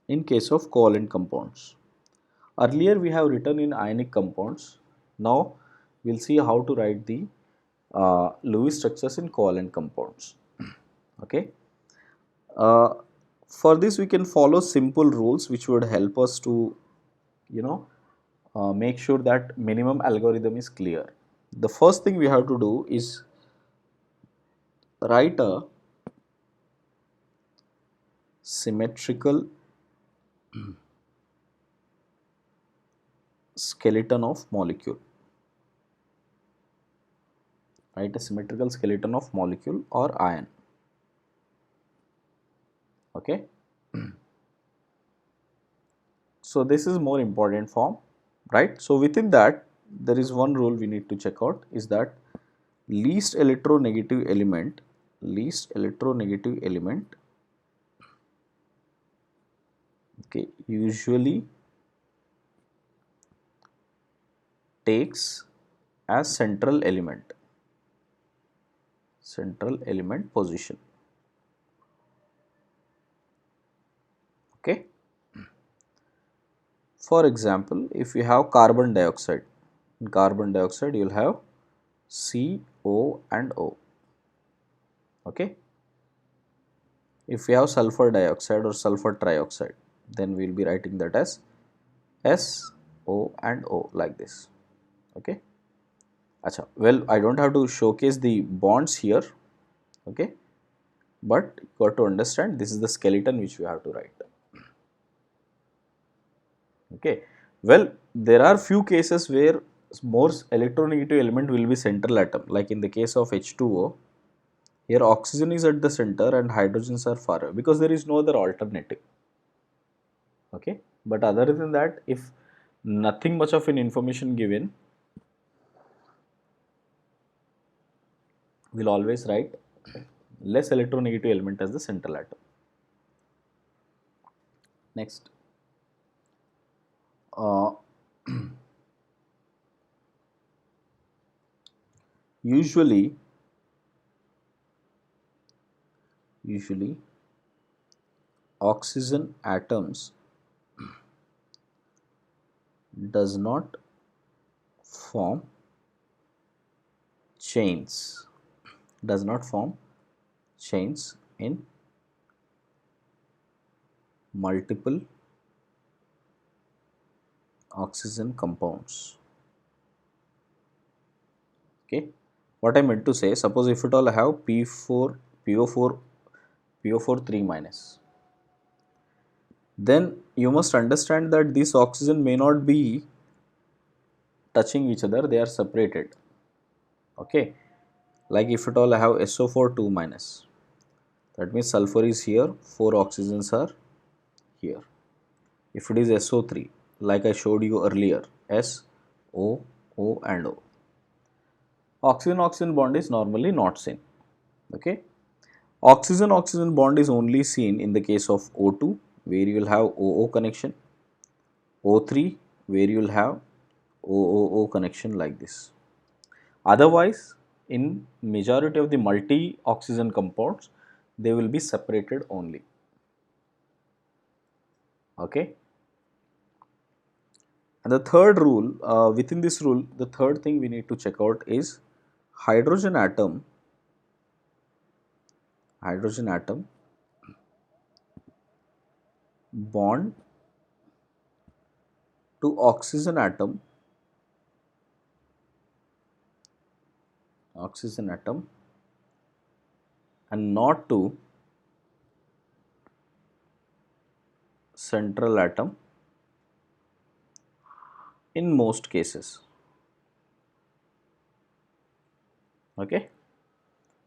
in case of covalent compounds. Earlier we have written in ionic compounds. Now we will see how to write the Lewis structures in covalent compounds. Okay. For this we can follow simple rules which would help us to, make sure that minimum algorithm is clear. The first thing we have to do is write a symmetrical skeleton of molecule. Write a symmetrical skeleton of molecule or ion. Okay. So this is more important form, right? So within that there is one rule we need to check out, is that least electronegative element okay, usually takes as central element position. Okay. For example, if you have carbon dioxide, in carbon dioxide you will have CO and O. Okay. If we have sulfur dioxide or sulfur trioxide, then we will be writing that as SO and O like this. Okay. Acha. Well, I don't have to showcase the bonds here. Okay. But you got to understand this is the skeleton which we have to write. Okay. Well, there are few cases where more electronegative element will be central atom, like in the case of H2O. Here oxygen is at the center and hydrogens are far away because there is no other alternative. Okay. But other than that, if nothing much of an information given, we'll always write less electronegative element as the central atom. Next. Uh, usually oxygen atoms does not form chains in multiple oxygen compounds. Okay, what I meant to say, suppose if at all I have P4 PO4 PO4 3 minus, then you must understand that this oxygen may not be touching each other, they are separated. Okay, like if at all I have SO4 2 minus, that means sulfur is here, 4 oxygens are here. If it is SO3, like I showed you earlier, S, O, O and O. Oxygen-oxygen bond is normally not seen. Okay. Oxygen-oxygen bond is only seen in the case of O2, where you will have OO connection, O3, where you will have OOO connection like this. Otherwise, in majority of the multi-oxygen compounds, they will be separated only. Okay. And the third rule, within this rule, the third thing we need to check out is hydrogen atom bond to oxygen atom and not to central atom in most cases. Okay,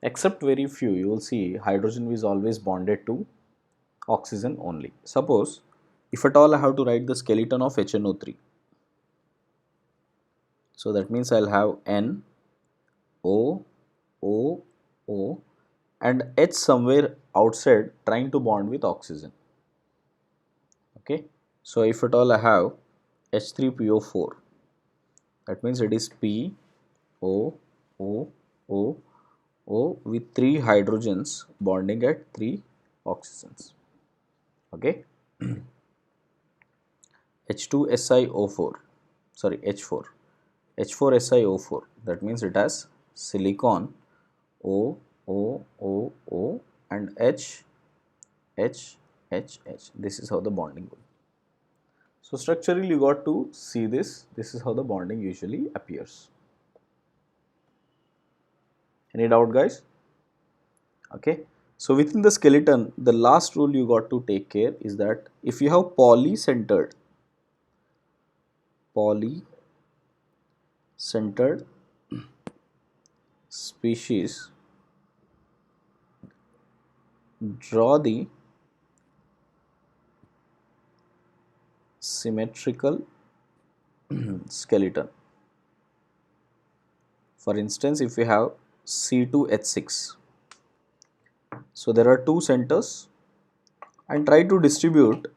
except very few, you will see hydrogen is always bonded to oxygen only. Suppose if at all I have to write the skeleton of HNO3, so that means I'll have N, O, O, O and H somewhere outside trying to bond with oxygen. Okay, so if at all I have H3PO4, that means it is P, O, O, O, O with 3 hydrogens bonding at 3 oxygens. Okay, H2SiO4, sorry H4, H4SiO4, that means it has silicon O, O, O, O and H, H, H, H. This is how the bonding goes. So structurally you got to see this. This is how the bonding usually appears. Any doubt, guys? Okay. So within the skeleton, the last rule you got to take care is that if you have poly-centered species, draw the symmetrical skeleton. For instance, if we have C2H6, so there are 2 centers and try to distribute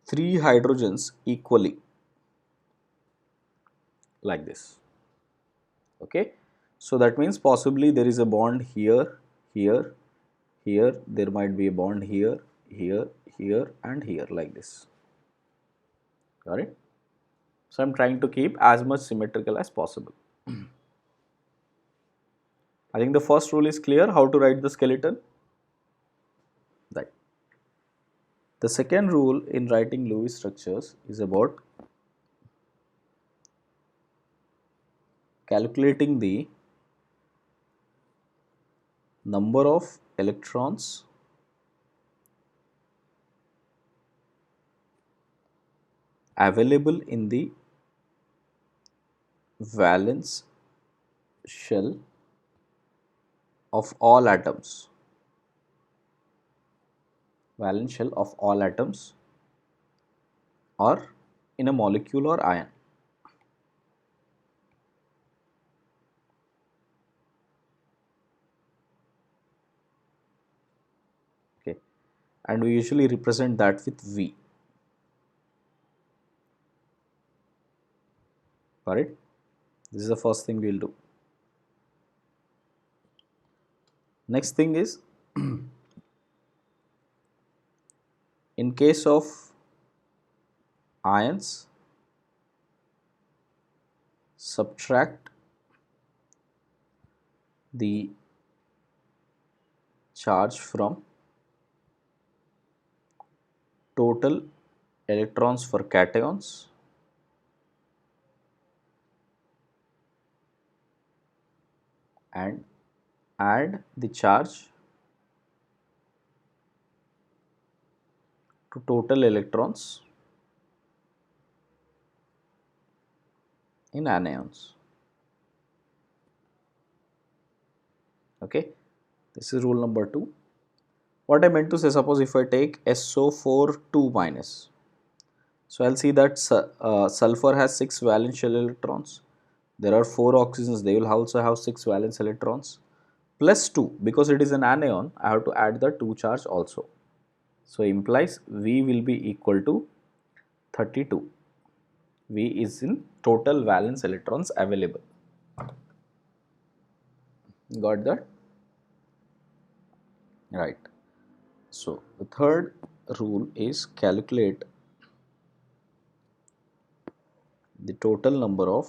3 hydrogens equally like this. Okay, so that means possibly there is a bond here, here, here, there might be a bond here, here, here and here like this. Got it? So I'm trying to keep as much symmetrical as possible. I think the first rule is clear how to write the skeleton. Right. The second rule in writing Lewis structures is about calculating the number of electrons available in the valence shell of all atoms. Valence shell of all atoms or in a molecule or ion. Okay, and we usually represent that with V. Got it? This is the first thing we'll do. Next thing is, in case of ions, subtract the charge from total electrons for cations and add the charge to total electrons in anions. Okay, this is rule number 2. What I meant to say, suppose if I take SO4 2 minus, so I'll see that sulfur has 6 valence shell electrons. There are 4 oxygens, they will also have 6 valence electrons plus 2, because it is an anion I have to add the 2 charge also. So implies V will be equal to 32. V is in total valence electrons available. Got that? Right. So the third rule is calculate the total number of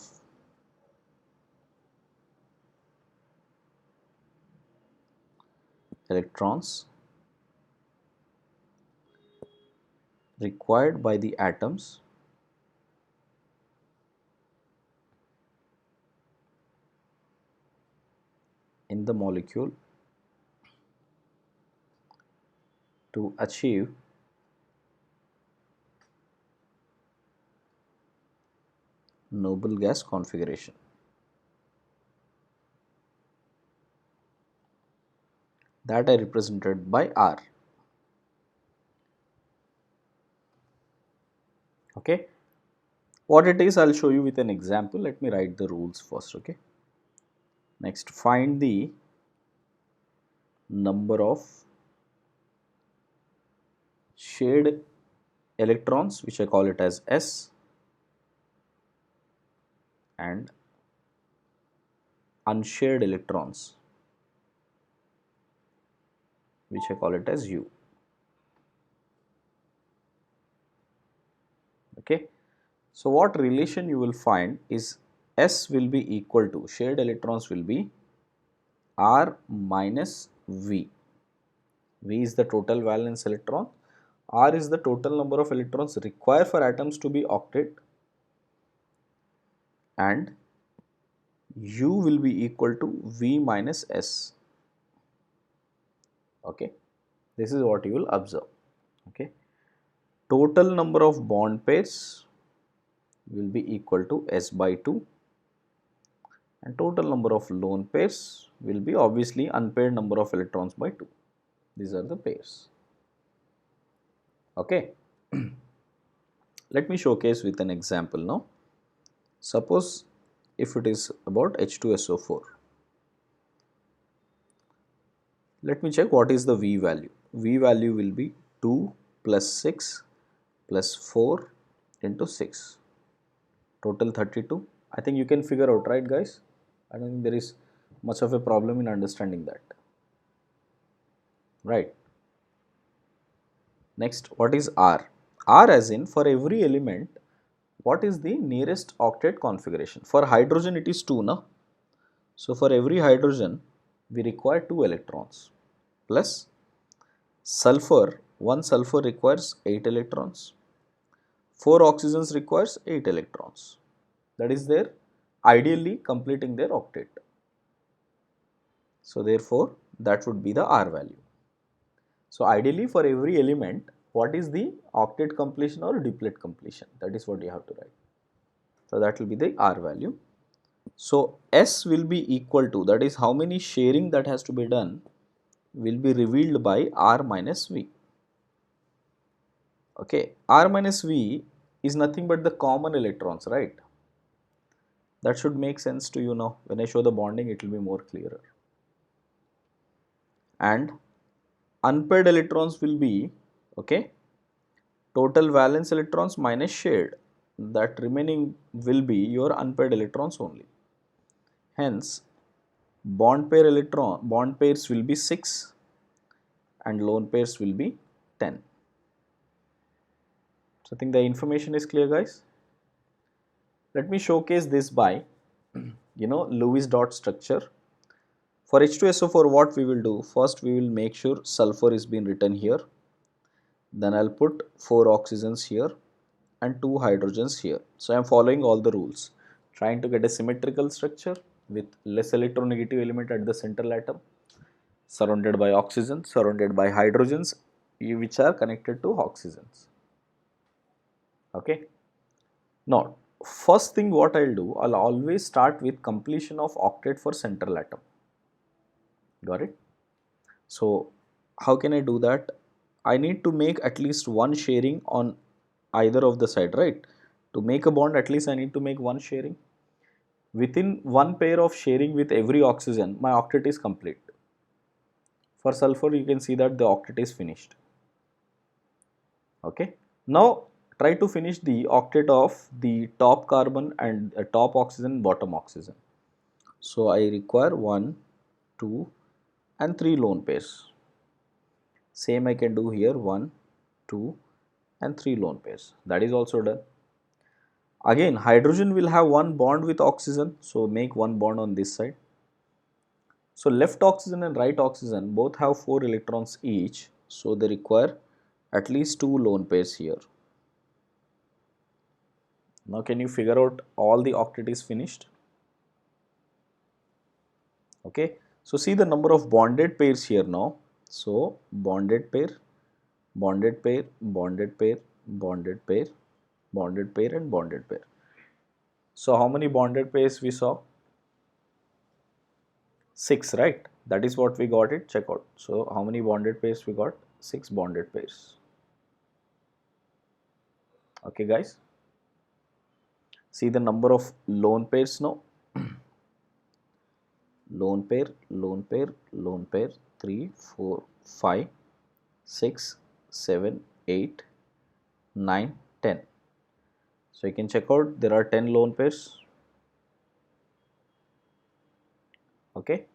electrons required by the atoms in the molecule to achieve noble gas configuration. That I represented by R. Okay. What it is, I'll show you with an example. Let me write the rules first. Okay. Next, find the number of shared electrons, which I call it as S, and unshared electrons, which I call it as U. Okay. So what relation you will find is S will be equal to, shared electrons will be R minus V. V is the total valence electron, R is the total number of electrons required for atoms to be octet, and U will be equal to V minus S. Okay, this is what you will observe. Okay, total number of bond pairs will be equal to S by 2, and total number of lone pairs will be obviously unpaired number of electrons by 2. These are the pairs. Okay. Let me showcase with an example now. Suppose if it is about H2SO4. Let me check what is the V value. V value will be 2 plus 6 plus 4 into 6. Total 32. I think you can figure out, right guys? I don't think there is much of a problem in understanding that. Right. Next, what is R? R as in, for every element what is the nearest octet configuration? For hydrogen it is 2 na. So for every hydrogen we require 2 electrons, plus sulfur, one sulfur requires 8 electrons, 4 oxygens requires 8 electrons. That is their ideally completing their octet. So therefore that would be the R value. So ideally for every element, what is the octet completion or duplet completion? That is what you have to write. So that will be the R value. So S will be equal to, that is how many sharing that has to be done, will be revealed by R minus V. Okay, R minus V is nothing but the common electrons, right? That should make sense to you now. When I show the bonding, it will be more clearer. And unpaired electrons will be, okay, total valence electrons minus shared. That remaining will be your unpaired electrons only. Hence, bond pairs will be 6 and lone pairs will be 10. So I think the information is clear, guys. Let me showcase this by Lewis dot structure. For H2SO4, what we will do, first we will make sure sulfur is being written here, then I'll put 4 oxygens here and 2 hydrogens here. So I am following all the rules, trying to get a symmetrical structure with less electronegative element at the central atom, surrounded by oxygen, surrounded by hydrogens which are connected to oxygens. Okay. Now, first thing what I'll do, I'll always start with completion of octet for central atom. Got it? So, how can I do that? I need to make at least one sharing on either of the side, right? To make a bond, at least I need to make one sharing. Within one pair of sharing with every oxygen, my octet is complete. For sulfur, you can see that the octet is finished. Okay. Now, try to finish the octet of the top carbon and top oxygen, bottom oxygen. So, I require 1, 2 and 3 lone pairs. Same I can do here, 1, 2 and 3 lone pairs. That is also done. Again, hydrogen will have one bond with oxygen, so make one bond on this side. So left oxygen and right oxygen both have 4 electrons each, so they require at least 2 lone pairs here. Now can you figure out all the octet is finished? Okay, so see the number of bonded pairs here now. So bonded pair, bonded pair, bonded pair, bonded pair, bonded pair and bonded pair. So how many bonded pairs we saw? 6, right? That is what we got it. Check out. So how many bonded pairs we got? 6 bonded pairs. Okay, guys. See the number of lone pairs now. Lone pair, lone pair, lone pair, 3, 4, 5, 6, 7, 8, 9, 10. So you can check out there are 10 lone pairs. Okay.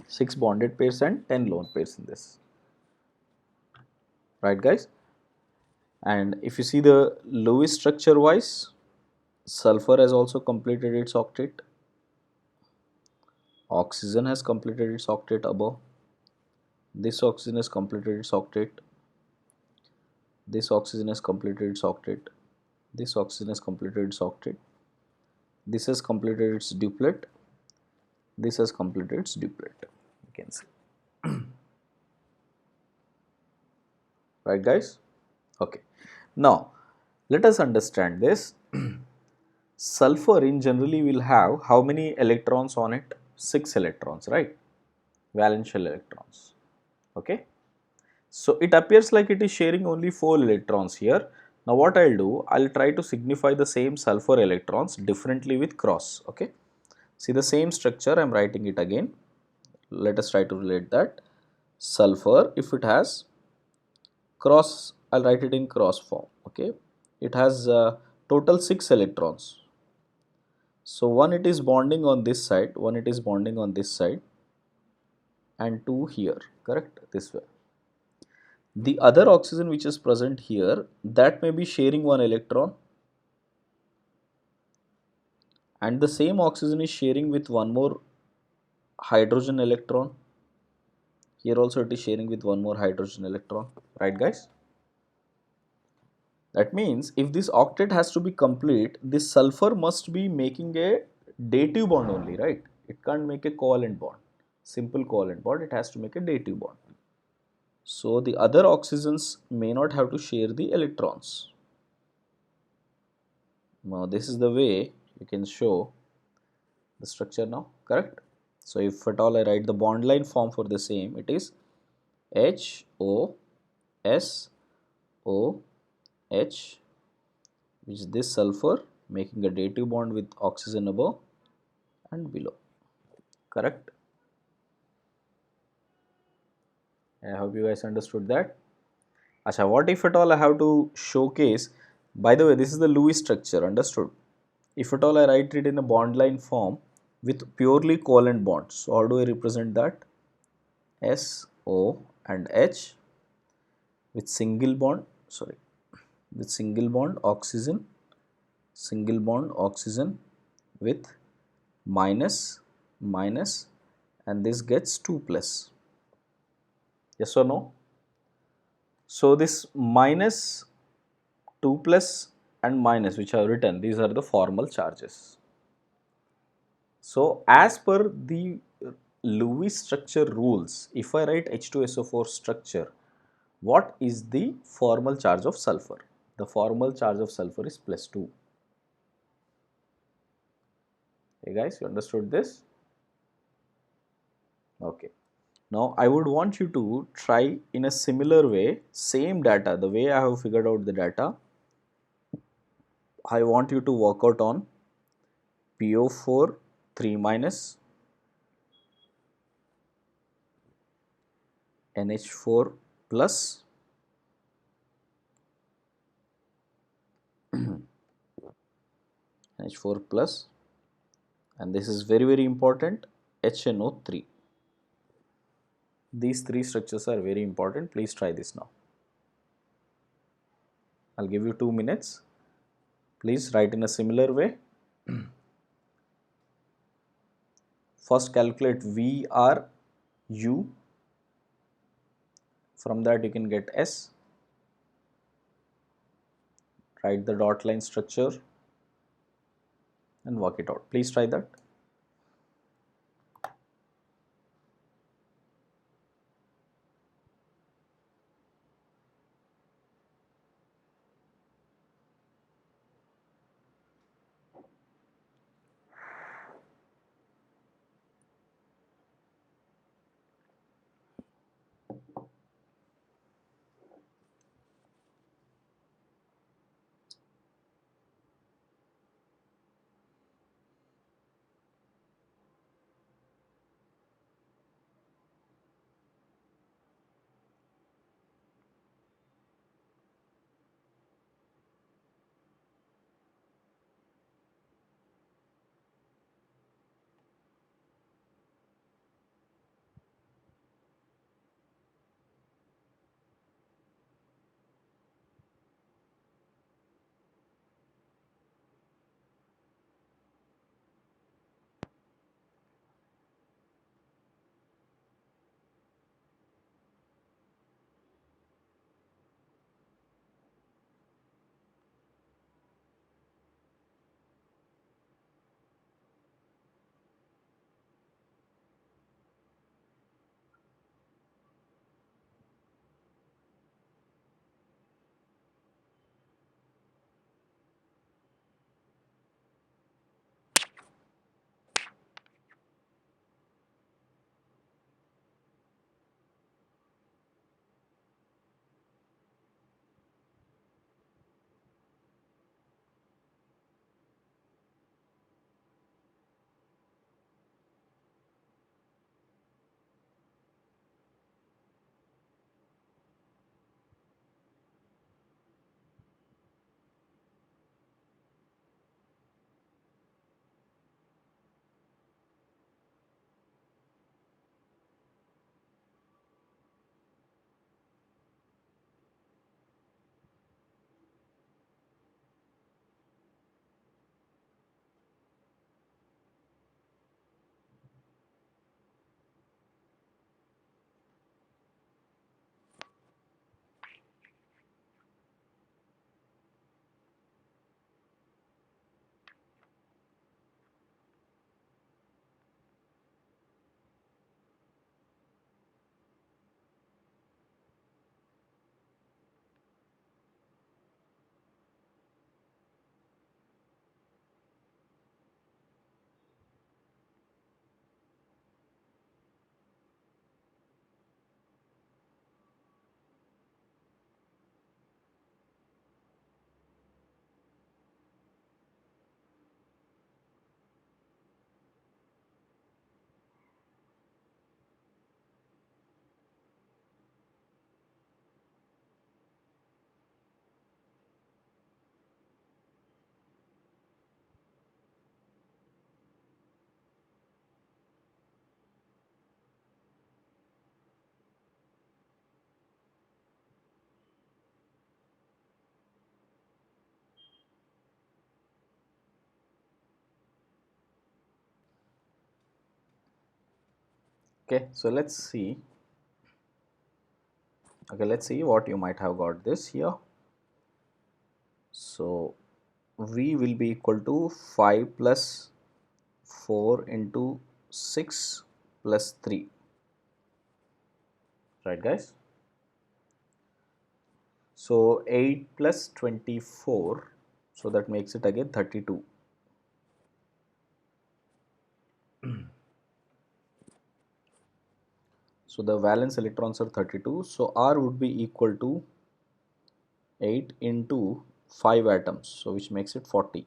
6 bonded pairs and 10 lone pairs in this. Right, guys? And if you see the Lewis structure wise, sulfur has also completed its octet. Oxygen has completed its octet above. This oxygen has completed its octet. This oxygen has completed its octet. This oxygen has completed its octet. This has completed its duplet. This has completed its duplet. You can see. Right, guys? Okay. Now, let us understand this. Sulfur in generally will have how many electrons on it? 6 electrons, right? Valence electrons. Okay. So it appears like it is sharing only 4 electrons here. Now what I'll do, I'll try to signify the same sulfur electrons differently with cross. Okay. See the same structure, I'm writing it again. Let us try to relate that. Sulfur, if it has cross, I'll write it in cross form. Okay. It has total 6 electrons. So one it is bonding on this side, one it is bonding on this side and 2 here, correct? This way. The other oxygen which is present here, that may be sharing one electron, and the same oxygen is sharing with one more hydrogen electron. Here also it is sharing with one more hydrogen electron, right guys? That means if this octet has to be complete, this sulfur must be making a dative bond only, right? It can't make a covalent bond, simple covalent bond, it has to make a dative bond. So the other oxygens may not have to share the electrons. Now this is the way you can show the structure now, correct? So if at all I write the bond line form for the same, it is HO SO H, which is this sulfur making a dative bond with oxygen above and below, correct? I hope you guys understood that. Acha, what if at all I have to showcase, by the way, this is the Lewis structure, understood? If at all I write it in a bond line form with purely covalent bonds, so how do I represent that? SO and H with single bond, sorry, with single bond oxygen, single bond oxygen with minus minus, and this gets 2 plus. Yes or no? So this minus 2 plus and minus which I have written, these are the formal charges. So as per the Lewis structure rules, if I write H2SO4 structure, what is the formal charge of sulfur? The formal charge of sulfur is plus 2. Hey guys, you understood this? Okay. Now I would want you to try in a similar way, same data, the way I have figured out the data, I want you to work out on PO4 3 minus, NH4 plus, NH4 plus, and this is very important, HNO3. These three structures are very important. Please try this now. I'll give you 2 minutes. Please write in a similar way. First calculate VRU. From that you can get S. Write the dot line structure and work it out. Please try that. Okay, so let's see. Okay, let's see what you might have got this here. So V will be equal to 5 plus 4 into 6 plus 3, right guys? So 8 plus 24, so that makes it again 32. So the valence electrons are 32, so R would be equal to 8 into 5 atoms, so which makes it 40.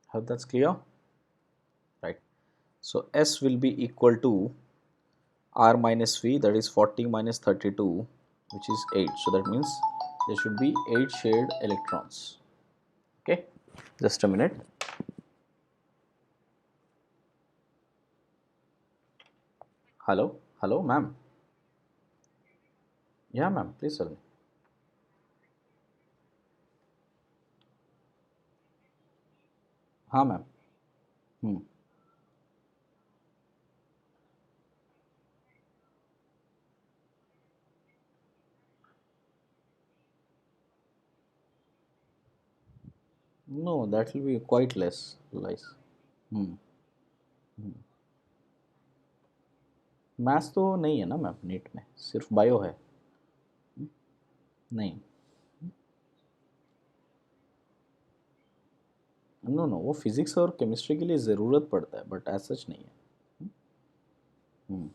Hope that's clear, right? So S will be equal to R minus V, that is 40 minus 32, which is 8. So that means there should be 8 shared electrons. Okay, just a minute. Hello, hello, ma'am. Yeah, ma'am, please tell me. हाँ ma'am. Hmm. No, that will be quite less. Hmm. Maths तो नहीं है ना ma'am NEET में, सिर्फ bio है. नहीं. No no, वो फिजिक्स और केमिस्ट्री के लिए ज़रूरत पड़ता है, बट एज सच नहीं है. हम्म.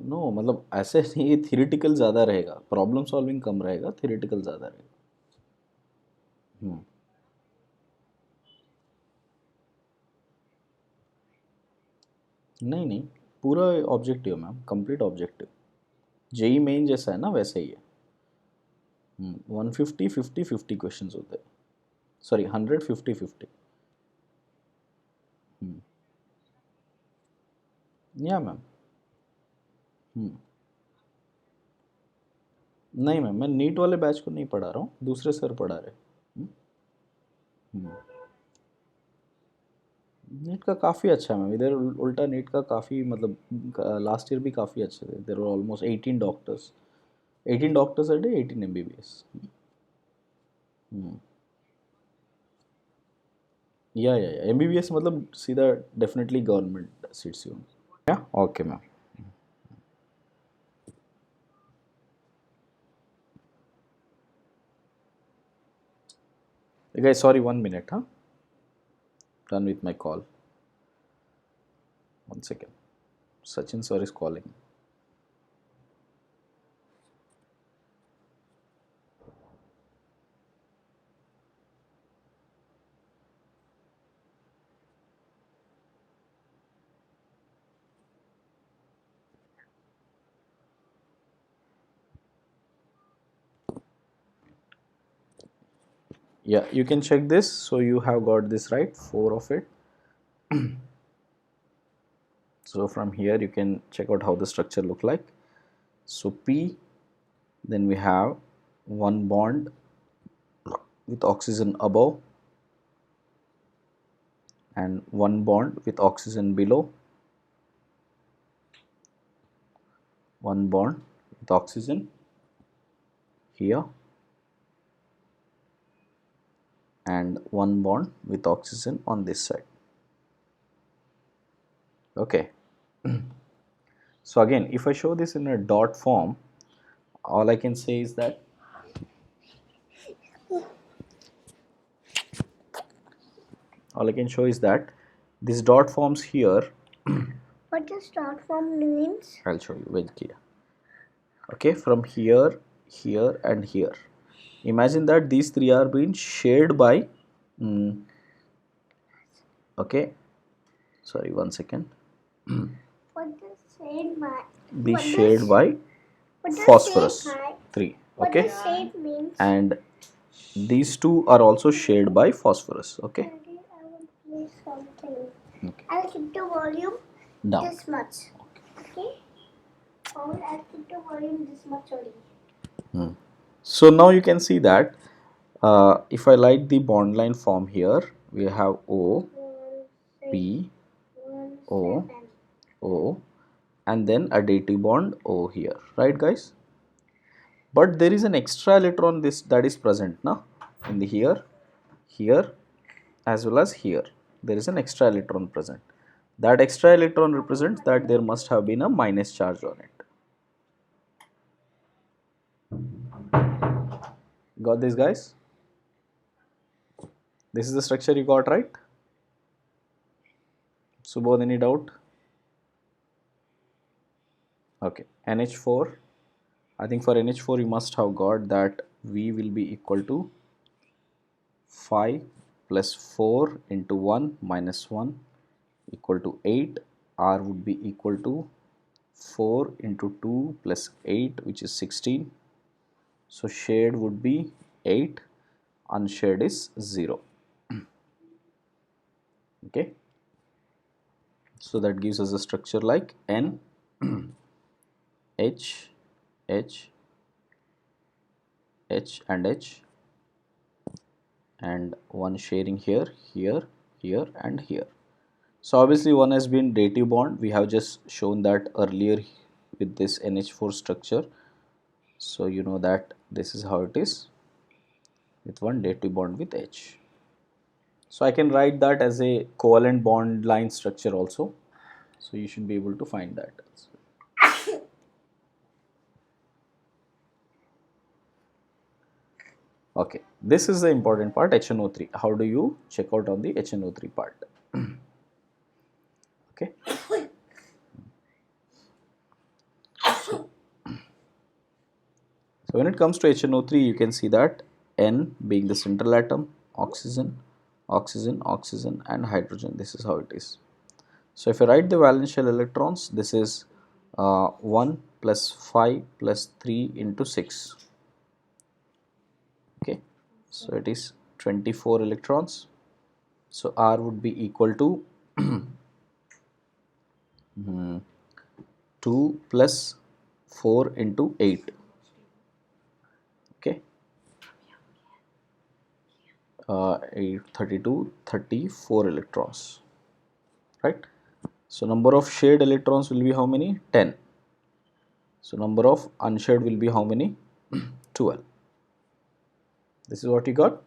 नो मतलब ऐसे नहीं, ये थियोरेटिकल ज़्यादा रहेगा, प्रॉब्लम सॉल्विंग कम रहेगा, थियोरेटिकल ज़्यादा रहेगा. हम्म. नहीं नहीं, पूरा objective ma'am, complete objective. JEE Main जैसा है ना वैसे ही है. 150 50 50 क्वेश्चंस होते हैं. सॉरी 100 50 50. या मैम. नहीं मैम, मैं नीट वाले बैच को नहीं पढ़ा रहा हूँ, दूसरे सर पढ़ा रहे. नीट का काफ़ी अच्छा है मैम, इधर उल्टा नीट का काफ़ी मतलब लास्ट ईयर भी काफ़ी अच्छे थे. There were almost 18 doctors. 18 doctors a day, 18 MBBS. Yeah MBBS मतलब सीधा डेफिनेटली गवर्नमेंट सीट्स ही होंगी. Yeah okay ma'am. Guys, sorry, 1 minute, huh? Done with my call. 1 second. Sachin sir is calling. Yeah, you can check this. So you have got this right, 4 of it. So from here you can check out how the structure look like. So P, then we have one bond with oxygen above and one bond with oxygen below, one bond with oxygen here, and one bond with oxygen on this side. Okay. So again, if I show this in a dot form, all I can say is that this dot forms here. What does dot form means? I'll show you very clear. Okay, from here, here and here. Imagine that these three are being shared by okay, sorry, 1 second. What does shade by? Be What shared does- by What does phosphorus shade by? 3. What Okay, does shade means? and these two are also shared by phosphorus. Okay. Daddy, I want to play something. Okay. I'll keep the volume Down. this much. Okay? I'll keep the volume this much only. So now you can see that if I light the bond line form here, we have O, P, O, O, and then a dative bond O here, right guys? But there is an extra electron this that is present now in the here as well as here. There is an extra electron present. That extra electron represents that there must have been a minus charge on it. Got this, guys? This is the structure you got, right? Subodh, any doubt? Okay, NH4. I think for NH4 you must have got that V will be equal to 5 plus 4 into 1 minus 1 equal to 8. R would be equal to 4 into 2 plus 8, which is 16. So shared would be 8, unshared is 0. Okay. So that gives us a structure like N, H, H, H and H, and one sharing here, here, here and here. So obviously one has been dative bond. We have just shown that earlier with this NH4 structure. So you know that this is how it is with one dative bond with H. So I can write that as a covalent bond line structure also. So you should be able to find that. Okay, this is the important part, HNO3. How do you check out on the HNO3 part? Okay. So when it comes to HNO3, you can see that N being the central atom, oxygen, oxygen, oxygen and hydrogen. This is how it is. So if I write the valence shell electrons, this is 1 plus 5 plus 3 into 6. Okay, so it is 24 electrons. So R would be equal to 2 plus 4 into 8. Okay, 8, 32, 34 electrons, right? So number of shared electrons will be how many? 10. So number of unshared will be how many? 12. This is what you got,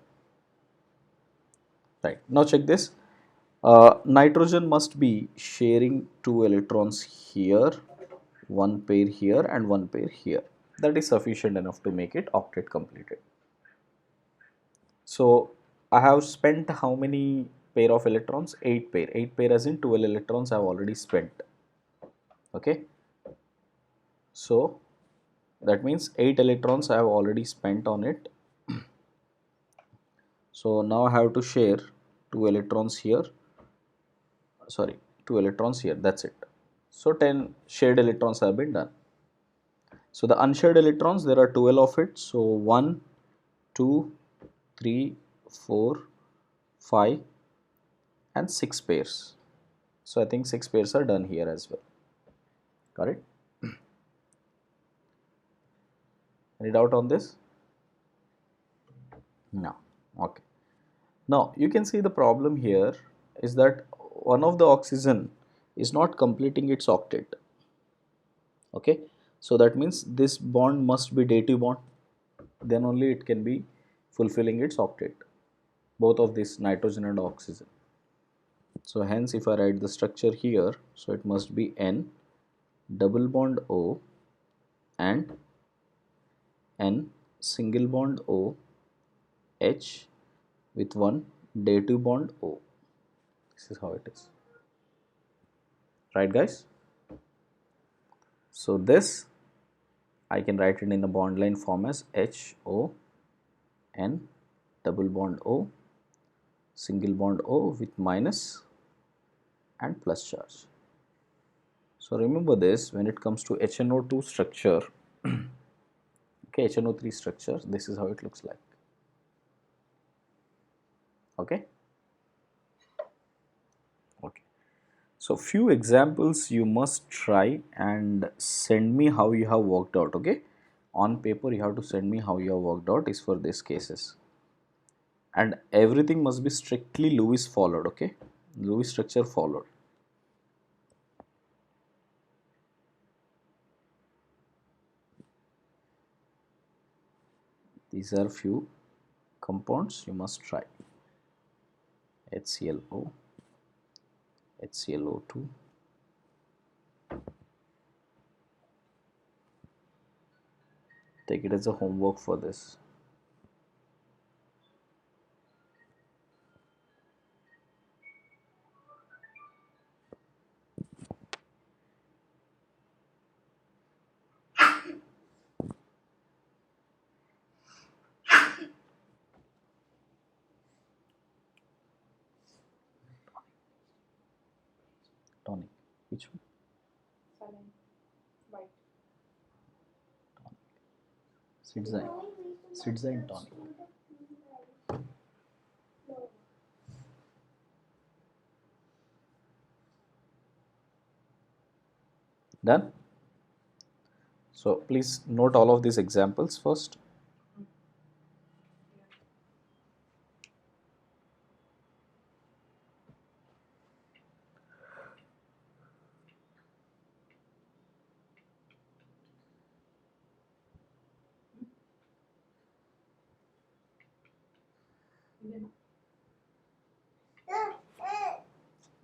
right? Now check this. Nitrogen must be sharing 2 electrons here, 1 pair here and 1 pair here. That is sufficient enough to make it octet completed. So I have spent how many pair of electrons? 8 pair. 8 pair as in 12 electrons I have already spent. Okay. So that means 8 electrons I have already spent on it. So now I have to share 2 electrons here, sorry, 2 electrons here, that's it. So 10 shared electrons have been done. So the unshared electrons, there are 12 of it. So 1, 2, 3, 4, 5 and 6 pairs. So I think 6 pairs are done here as well. Got it? Any doubt on this? No. Okay. Now you can see the problem here is that one of the oxygen is not completing its octet. Okay. So that means this bond must be dative bond. Then only it can be fulfilling its octet. Both of this nitrogen and oxygen. So hence if I write the structure here, so it must be N double bond O and N single bond O H with one dative bond O. This is how it is. Right guys? So this I can write it in the bond line form as HO N double bond O single bond O with minus and plus charge. So remember this when it comes to HNO2 structure, okay, HNO3 structure, this is how it looks like. Okay. Okay. So few examples you must try and send me how you have worked out. Okay. On paper you have to send me how you have worked out is for these cases. And everything must be strictly Lewis followed. Okay. Lewis structure followed. These are few compounds you must try. HClO, HClO2, take it as a homework for this. Tonic, which one? Saline. White. Citizen, Citizen tonic. Done? So please note all of these examples first.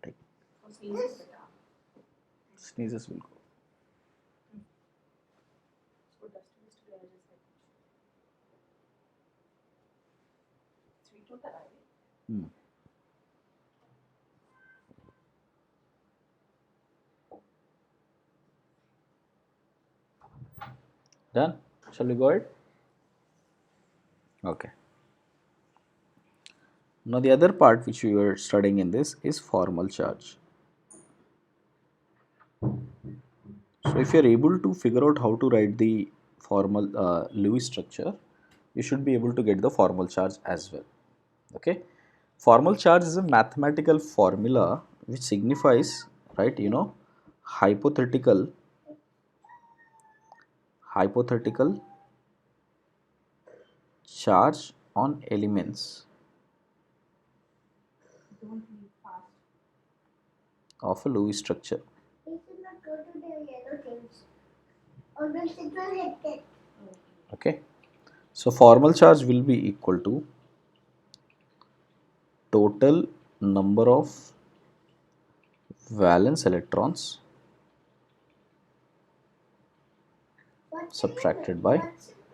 Take For sneezes better. sneezes will go. So dusty to allergies like sweet होता है Hmm. Done? Shall we go ahead? Okay. Now the other part which we were studying in this is formal charge. So if you are able to figure out how to write the formal Lewis structure, you should be able to get the formal charge as well. Okay. Formal charge is a mathematical formula which signifies, right, hypothetical charge on elements don't be fast. of a Lewis structure. We should not go to the yellow things. Or else it will hit it. Okay. So formal charge will be equal to total number of valence electrons subtracted by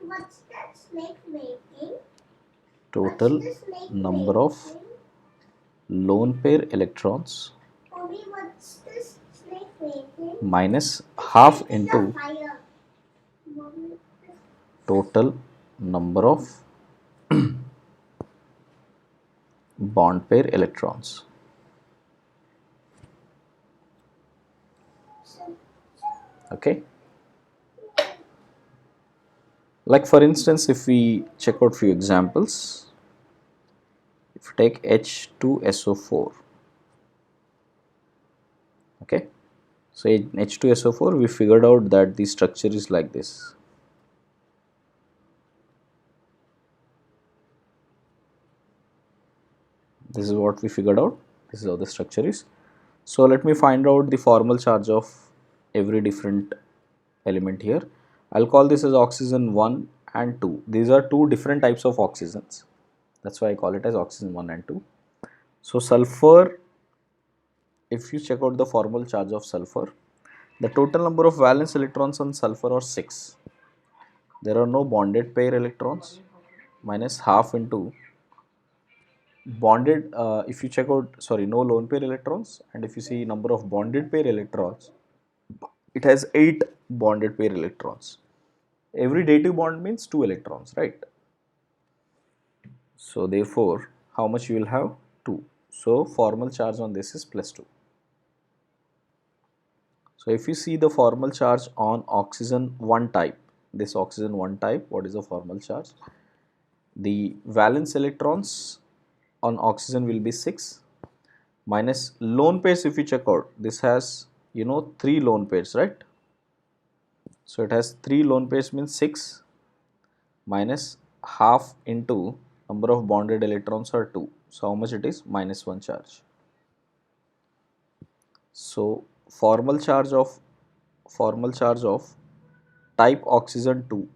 What's that snake making? total What's the snake number of making? lone pair electrons Mommy, what's this snake making? minus half It's a into fire. Mommy, total number of bond pair electrons. Okay. Like for instance, if we check out few examples, if you take H2SO4, okay, so in H2SO4 we figured out that the structure is like this. This is what we figured out. This is how the structure is. So let me find out the formal charge of every different element here. I'll call this as oxygen 1 and 2. These are two different types of oxygens. That's why I call it as oxygen 1 and 2. So sulfur, if you check out the formal charge of sulfur, the total number of valence electrons on sulfur are 6. There are no bonded pair electrons, minus half into bonded, if you check out, sorry, no lone pair electrons, and if you see number of bonded pair electrons, it has 8 bonded pair electrons. Every dative bond means 2 electrons, right? So therefore, how much you will have? 2. So formal charge on this is plus 2. So if you see the formal charge on oxygen 1 type, this oxygen 1 type, what is the formal charge? The valence electrons on oxygen will be 6 minus lone pairs. If you check out, this has 3 lone pairs, right? So it has 3 lone pairs means 6 minus half into number of bonded electrons are 2. So how much it is? Minus 1 charge. So formal charge of type oxygen 2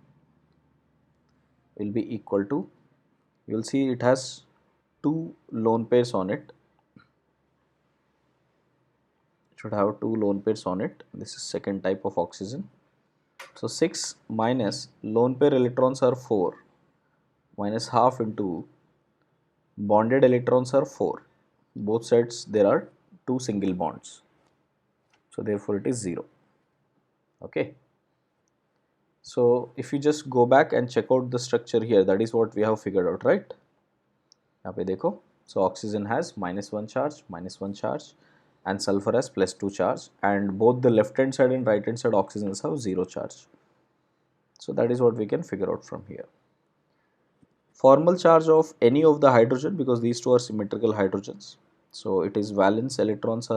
will be equal to, you will see it has 2 lone pairs on it. It should have 2 lone pairs on it. This is second type of oxygen. So 6 minus lone pair electrons are 4 minus half into bonded electrons are 4. Both sides there are 2 single bonds. So therefore it is 0. Okay. So if you just go back and check out the structure here, that is what we have figured out, right? यहाँ पे देखो. So oxygen has -1 charge, -1 charge, and sulfur has +2 charge, and both the left hand side and right hand side oxygens have 0 charge. So that is what we can figure out from here. Formal charge of any of the hydrogen, because these two are symmetrical hydrogens, so it is valence electrons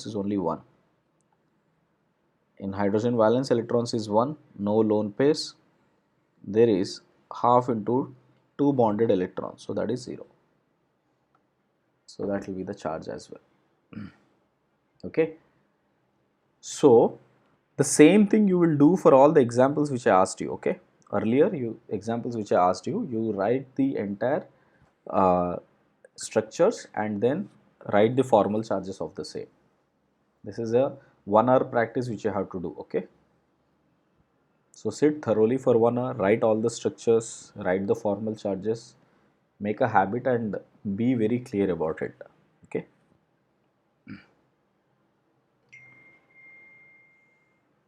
is only 1. In hydrogen, valence electrons is 1, no lone pairs, there is half into 2 bonded electrons, so that is 0. So that will be the charge as well. Okay. So the same thing you will do for all the examples which I asked you. Okay. Earlier, examples which I asked you, you write the entire structures and then write the formal charges of the same. This is a 1 hour practice which you have to do. Okay. So sit thoroughly for 1 hour, write all the structures, write the formal charges, make a habit and be very clear about it. Okay.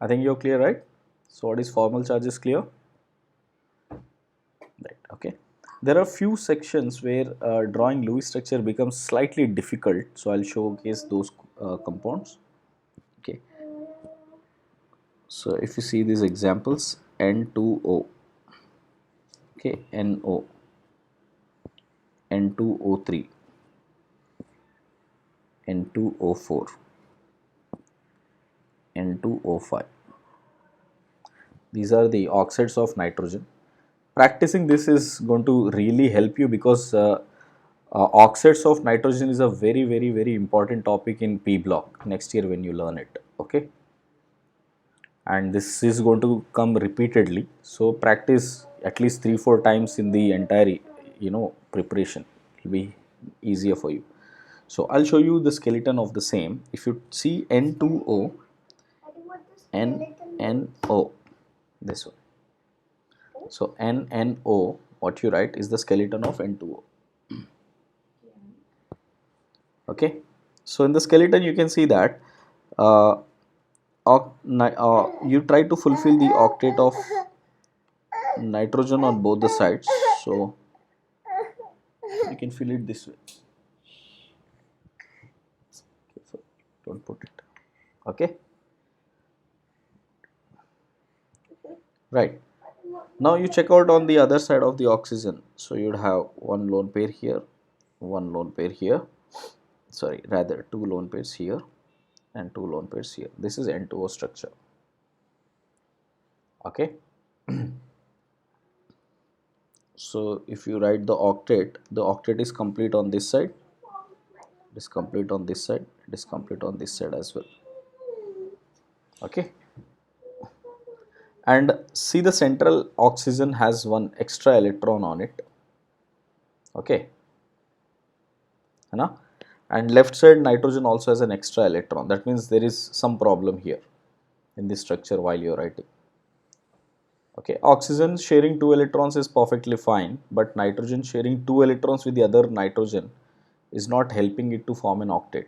I think you're clear, right? So what is formal charges clear? Right. Okay. There are few sections where drawing Lewis structure becomes slightly difficult. So I'll showcase those compounds. Okay. So if you see these examples, N2O, okay, NO, N2O3, N2O4, N2O5. These are the oxides of nitrogen. Practicing this is going to really help you, because oxides of nitrogen is a very important topic in P block next year when you learn it. Okay. And this is going to come repeatedly, so practice at least 3-4 times in the entire preparation. It will be easier for you. So I'll show you the skeleton of the same. If you see N2O, NNO, this one. So NNO, what you write is the skeleton of N2O. Okay. So in the skeleton you can see that you try to fulfill the octet of nitrogen on both the sides, so you can fill it this way. So don't put it. Okay. Right. Now you check out on the other side of the oxygen. So you'd have 1 lone pair here, 1 lone pair here, sorry, rather 2 lone pairs here and 2 lone pairs here. This is N2O structure. Okay. So if you write the octet is complete on this side, it is complete on this side, it is complete on this side as well. Okay. And see, the central oxygen has 1 extra electron on it. Okay. And left side nitrogen also has an extra electron. That means there is some problem here in this structure while you are writing. Okay, oxygen sharing 2 electrons is perfectly fine, but nitrogen sharing 2 electrons with the other nitrogen is not helping it to form an octet.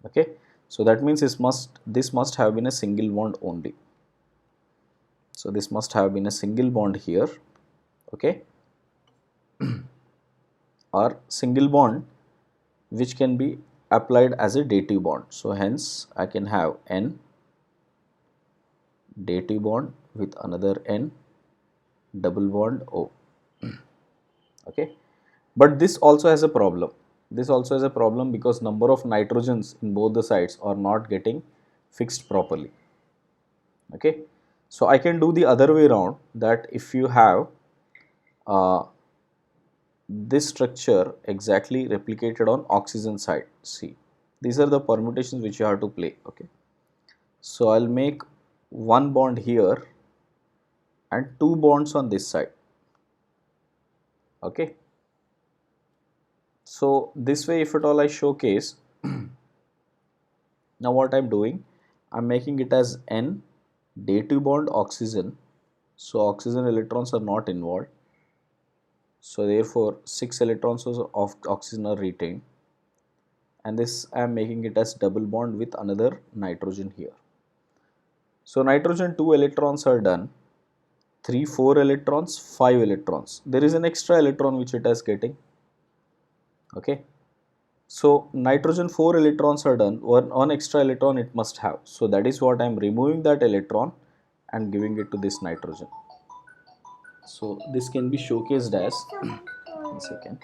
Okay, so that means this must have been a single bond only. So this must have been a single bond here. Okay, or single bond which can be applied as a dative bond. So hence I can have N dative bond with another N double bond O. Okay, But this also has a problem. This also has a problem because number of nitrogens in both the sides are not getting fixed properly. Okay, so I can do the other way around, that if you have uh, this structure exactly replicated on oxygen side, see, these are the permutations which you have to play. Okay, so I'll make one bond here and two bonds on this side. Okay, so this way, if at all I showcase, now what I'm doing, I'm making it as N day2 bond oxygen, so oxygen electrons are not involved, so therefore 6 electrons of oxygen are retained, and this I am making it as double bond with another nitrogen here. So nitrogen 2 electrons are done, 3 4 electrons, 5 electrons, there is an extra electron which it is getting. Okay, so nitrogen 4 electrons are done, one extra electron it must have, so that is what I am removing that electron and giving it to this nitrogen. So this can be showcased as one second.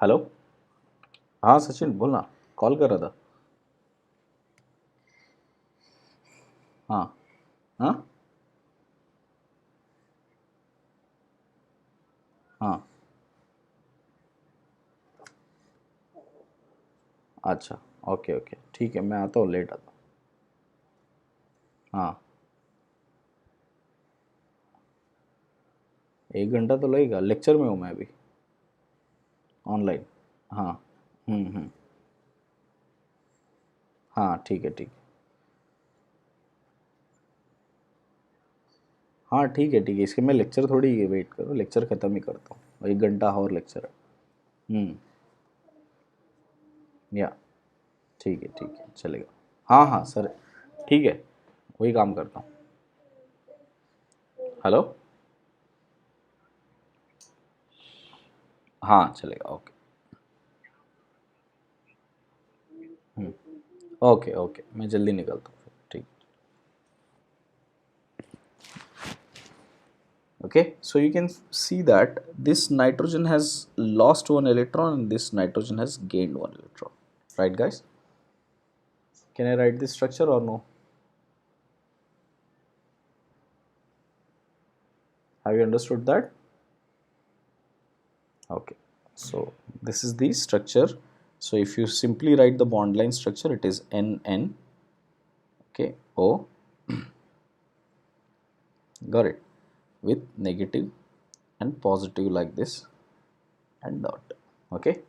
Hello, हाँ सचिन बोलना, call कर रहा था. हाँ हाँ हाँ, अच्छा okay okay ठीक है, मैं आता हूँ, लेट आता हूँ. हाँ, 1 घंटा तो लगेगा, लेक्चर में हूँ मैं अभी ऑनलाइन. हाँ हम्म. हाँ ठीक है ठीक है. हाँ ठीक है, इसके मैं लेक्चर थोड़ी वेट करो, लेक्चर ख़त्म ही करता हूँ, 1 घंटा और लेक्चर है. या ठीक है चलेगा. हाँ हाँ सर, ठीक है, वही काम करता हूँ. हेलो, हाँ चलेगा, ओके. ओके ओके, मैं जल्दी निकलता हूँ फिर, ठीक. Okay, so you can see that this nitrogen has lost one electron and this nitrogen has gained one electron, right guys? Can I write this structure or no? Have you understood that? Okay, so this is the structure. So if you simply write the bond line structure, it is NN, okay, O, got it, with negative and positive like this and dot. Okay,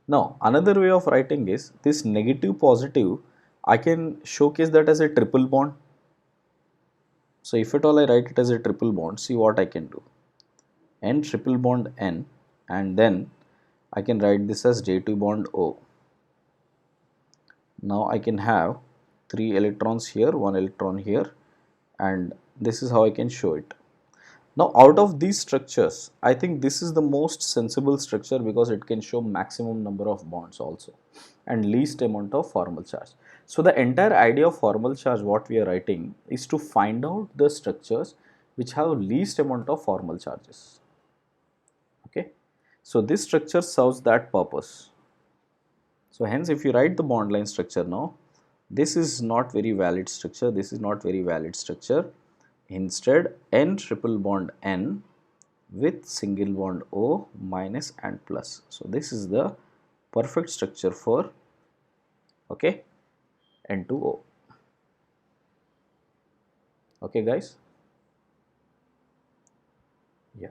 now another way of writing is this negative positive, I can showcase that as a triple bond. So if at all I write it as a triple bond, see what I can do, N triple bond N, and then I can write this as J2 bond O. Now I can have 3 electrons here, 1 electron here, and this is how I can show it. Now out of these structures, I think this is the most sensible structure because it can show maximum number of bonds also and least amount of formal charge. So the entire idea of formal charge, what we are writing, is to find out the structures which have least amount of formal charges. Okay, so this structure serves that purpose. So hence if you write the bond line structure now, this is not very valid structure, this is not very valid structure. Instead, N triple bond N with single bond O minus and plus. So this is the perfect structure for, okay, N2O. Okay guys, yeah.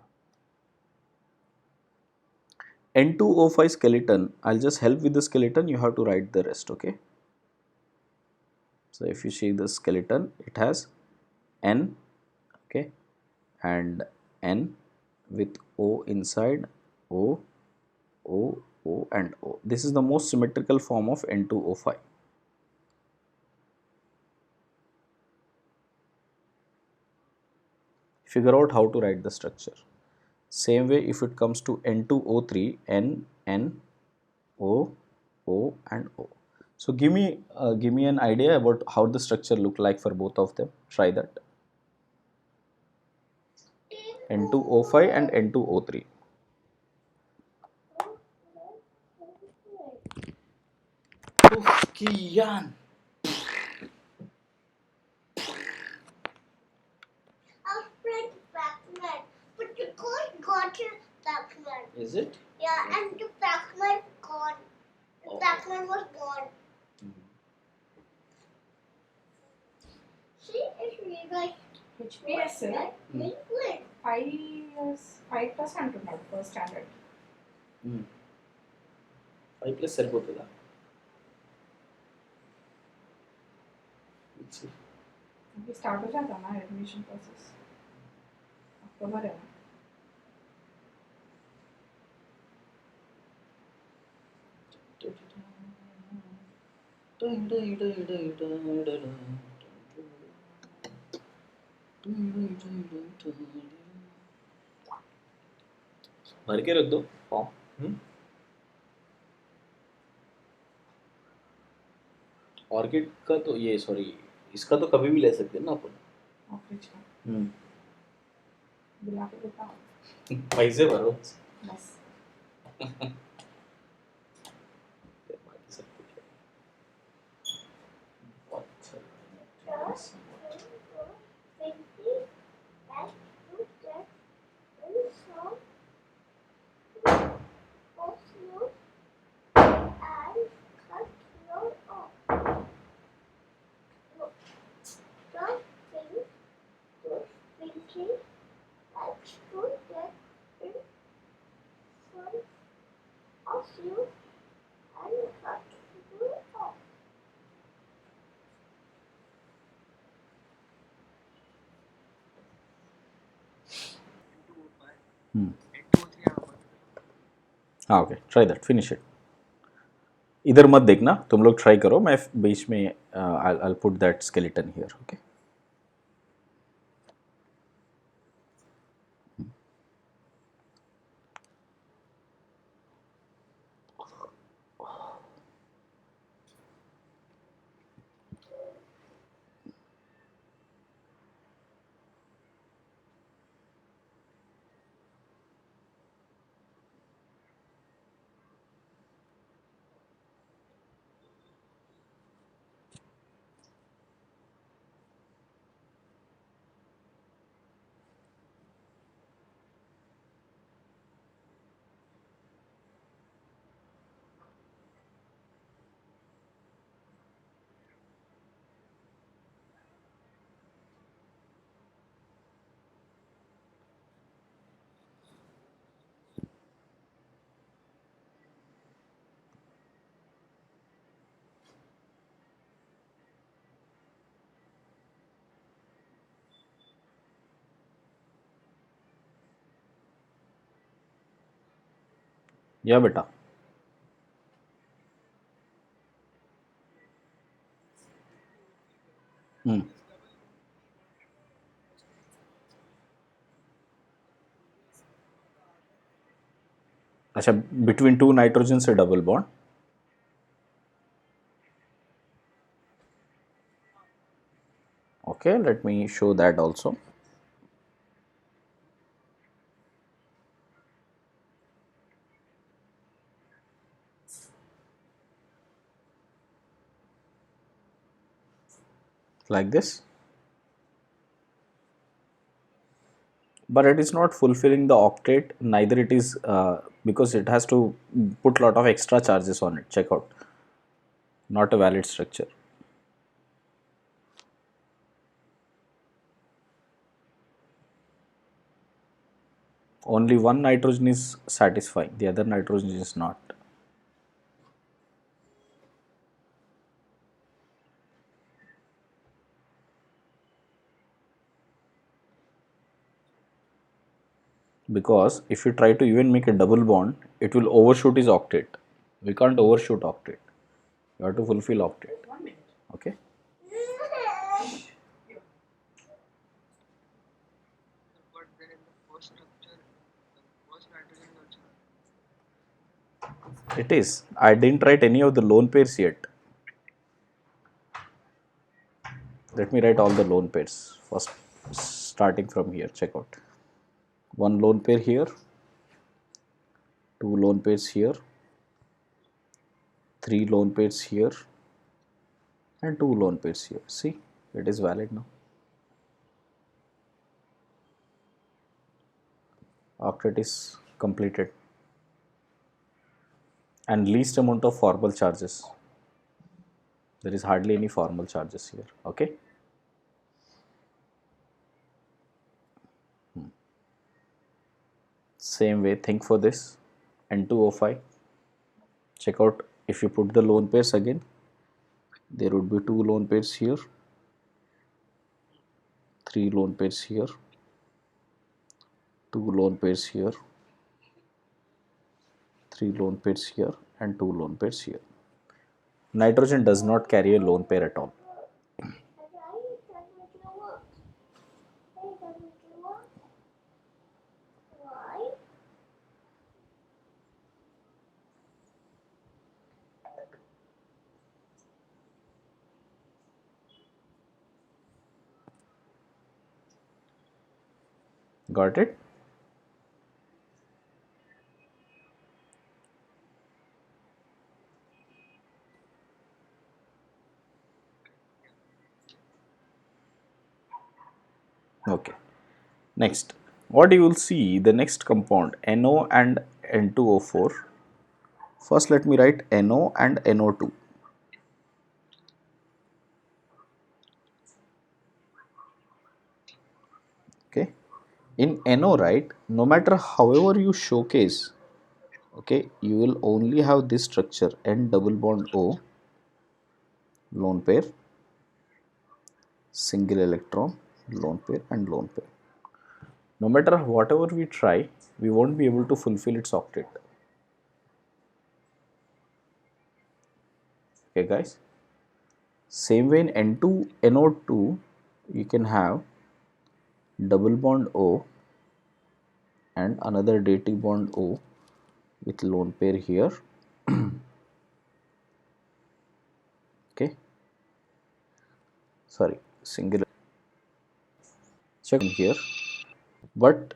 N2O5 skeleton, I'll just help with the skeleton, you have to write the rest, okay. So if you see the skeleton, it has N, okay, and N with O inside, O, O, O and O. This is the most symmetrical form of N2O5. Figure out how to write the structure. Same way if it comes to N2O3, N, N, O, O and O. So give me an idea about how the structure look like for both of them. Try that. N2O5 and N2O3. Kian. I'll spread Pac-Man, but you can't got your Pac-Man. Is it? Yeah, and the Pac-Man gone. The Oh. Pac-Man was gone. See, it's really like HPS liquid. 5 years 5 plus అంటున్నాడు first standard 5+ సరిపోతుందా? ఇది start అవుతుందా admission process October ఏమో भर के रख दो form. Orchid का तो ये सॉरी इसका तो कभी भी ले सकते हैं ना अपन। ఆఫ్రిచ్ गुलाब के पास पैसे भरो बस बाकी सब कुछ है। बहुत अच्छा लग रहा है। हाँ okay try that finish it. इधर मत देखना तुम लोग ट्राई करो मैं बीच में I put that skeleton here okay. या बेटा अच्छा बिटवीन 2 नाइट्रोजन से double bond okay let me show that also। like this but it is not fulfilling the octet neither it is because it has to put lot of extra charges on it check out not a valid structure। only one nitrogen is satisfying the other nitrogen is not। because if you try to even make a double bond it will overshoot his octet। we can't overshoot octet you have to fulfill octet 1 minute okay। But then in the first structure, the first nitrogen is also it is I didn't write any of the lone pairs yet। let me write all the lone pairs first starting from here check out one lone pair here, two lone pairs here, three lone pairs here, and two lone pairs here. See, it is valid now. Octet is completed, and least amount of formal charges. There is hardly any formal charges here. Okay. Same way, think for this N2O5. Check out, if you put the lone pairs again, there would be two lone pairs here, three lone pairs here, two lone pairs here, three lone pairs here, and two lone pairs here. Nitrogen does not carry a lone pair at all. Daddy, I done with your work. I done with your work. Why? Got it? Okay. Next, what you will see, the next compound NO and N2O4. First, let me write NO and NO2. Okay. In NO, right, no matter however you showcase, okay, you will only have this structure N double bond O, lone pair, single electron, lone pair, and lone pair. No matter whatever we try, we won't be able to fulfill its octet. Okay, guys. Same way in N2NO2, you can have double bond O and another dative bond O with lone pair here. Okay. Sorry, single. Check here. But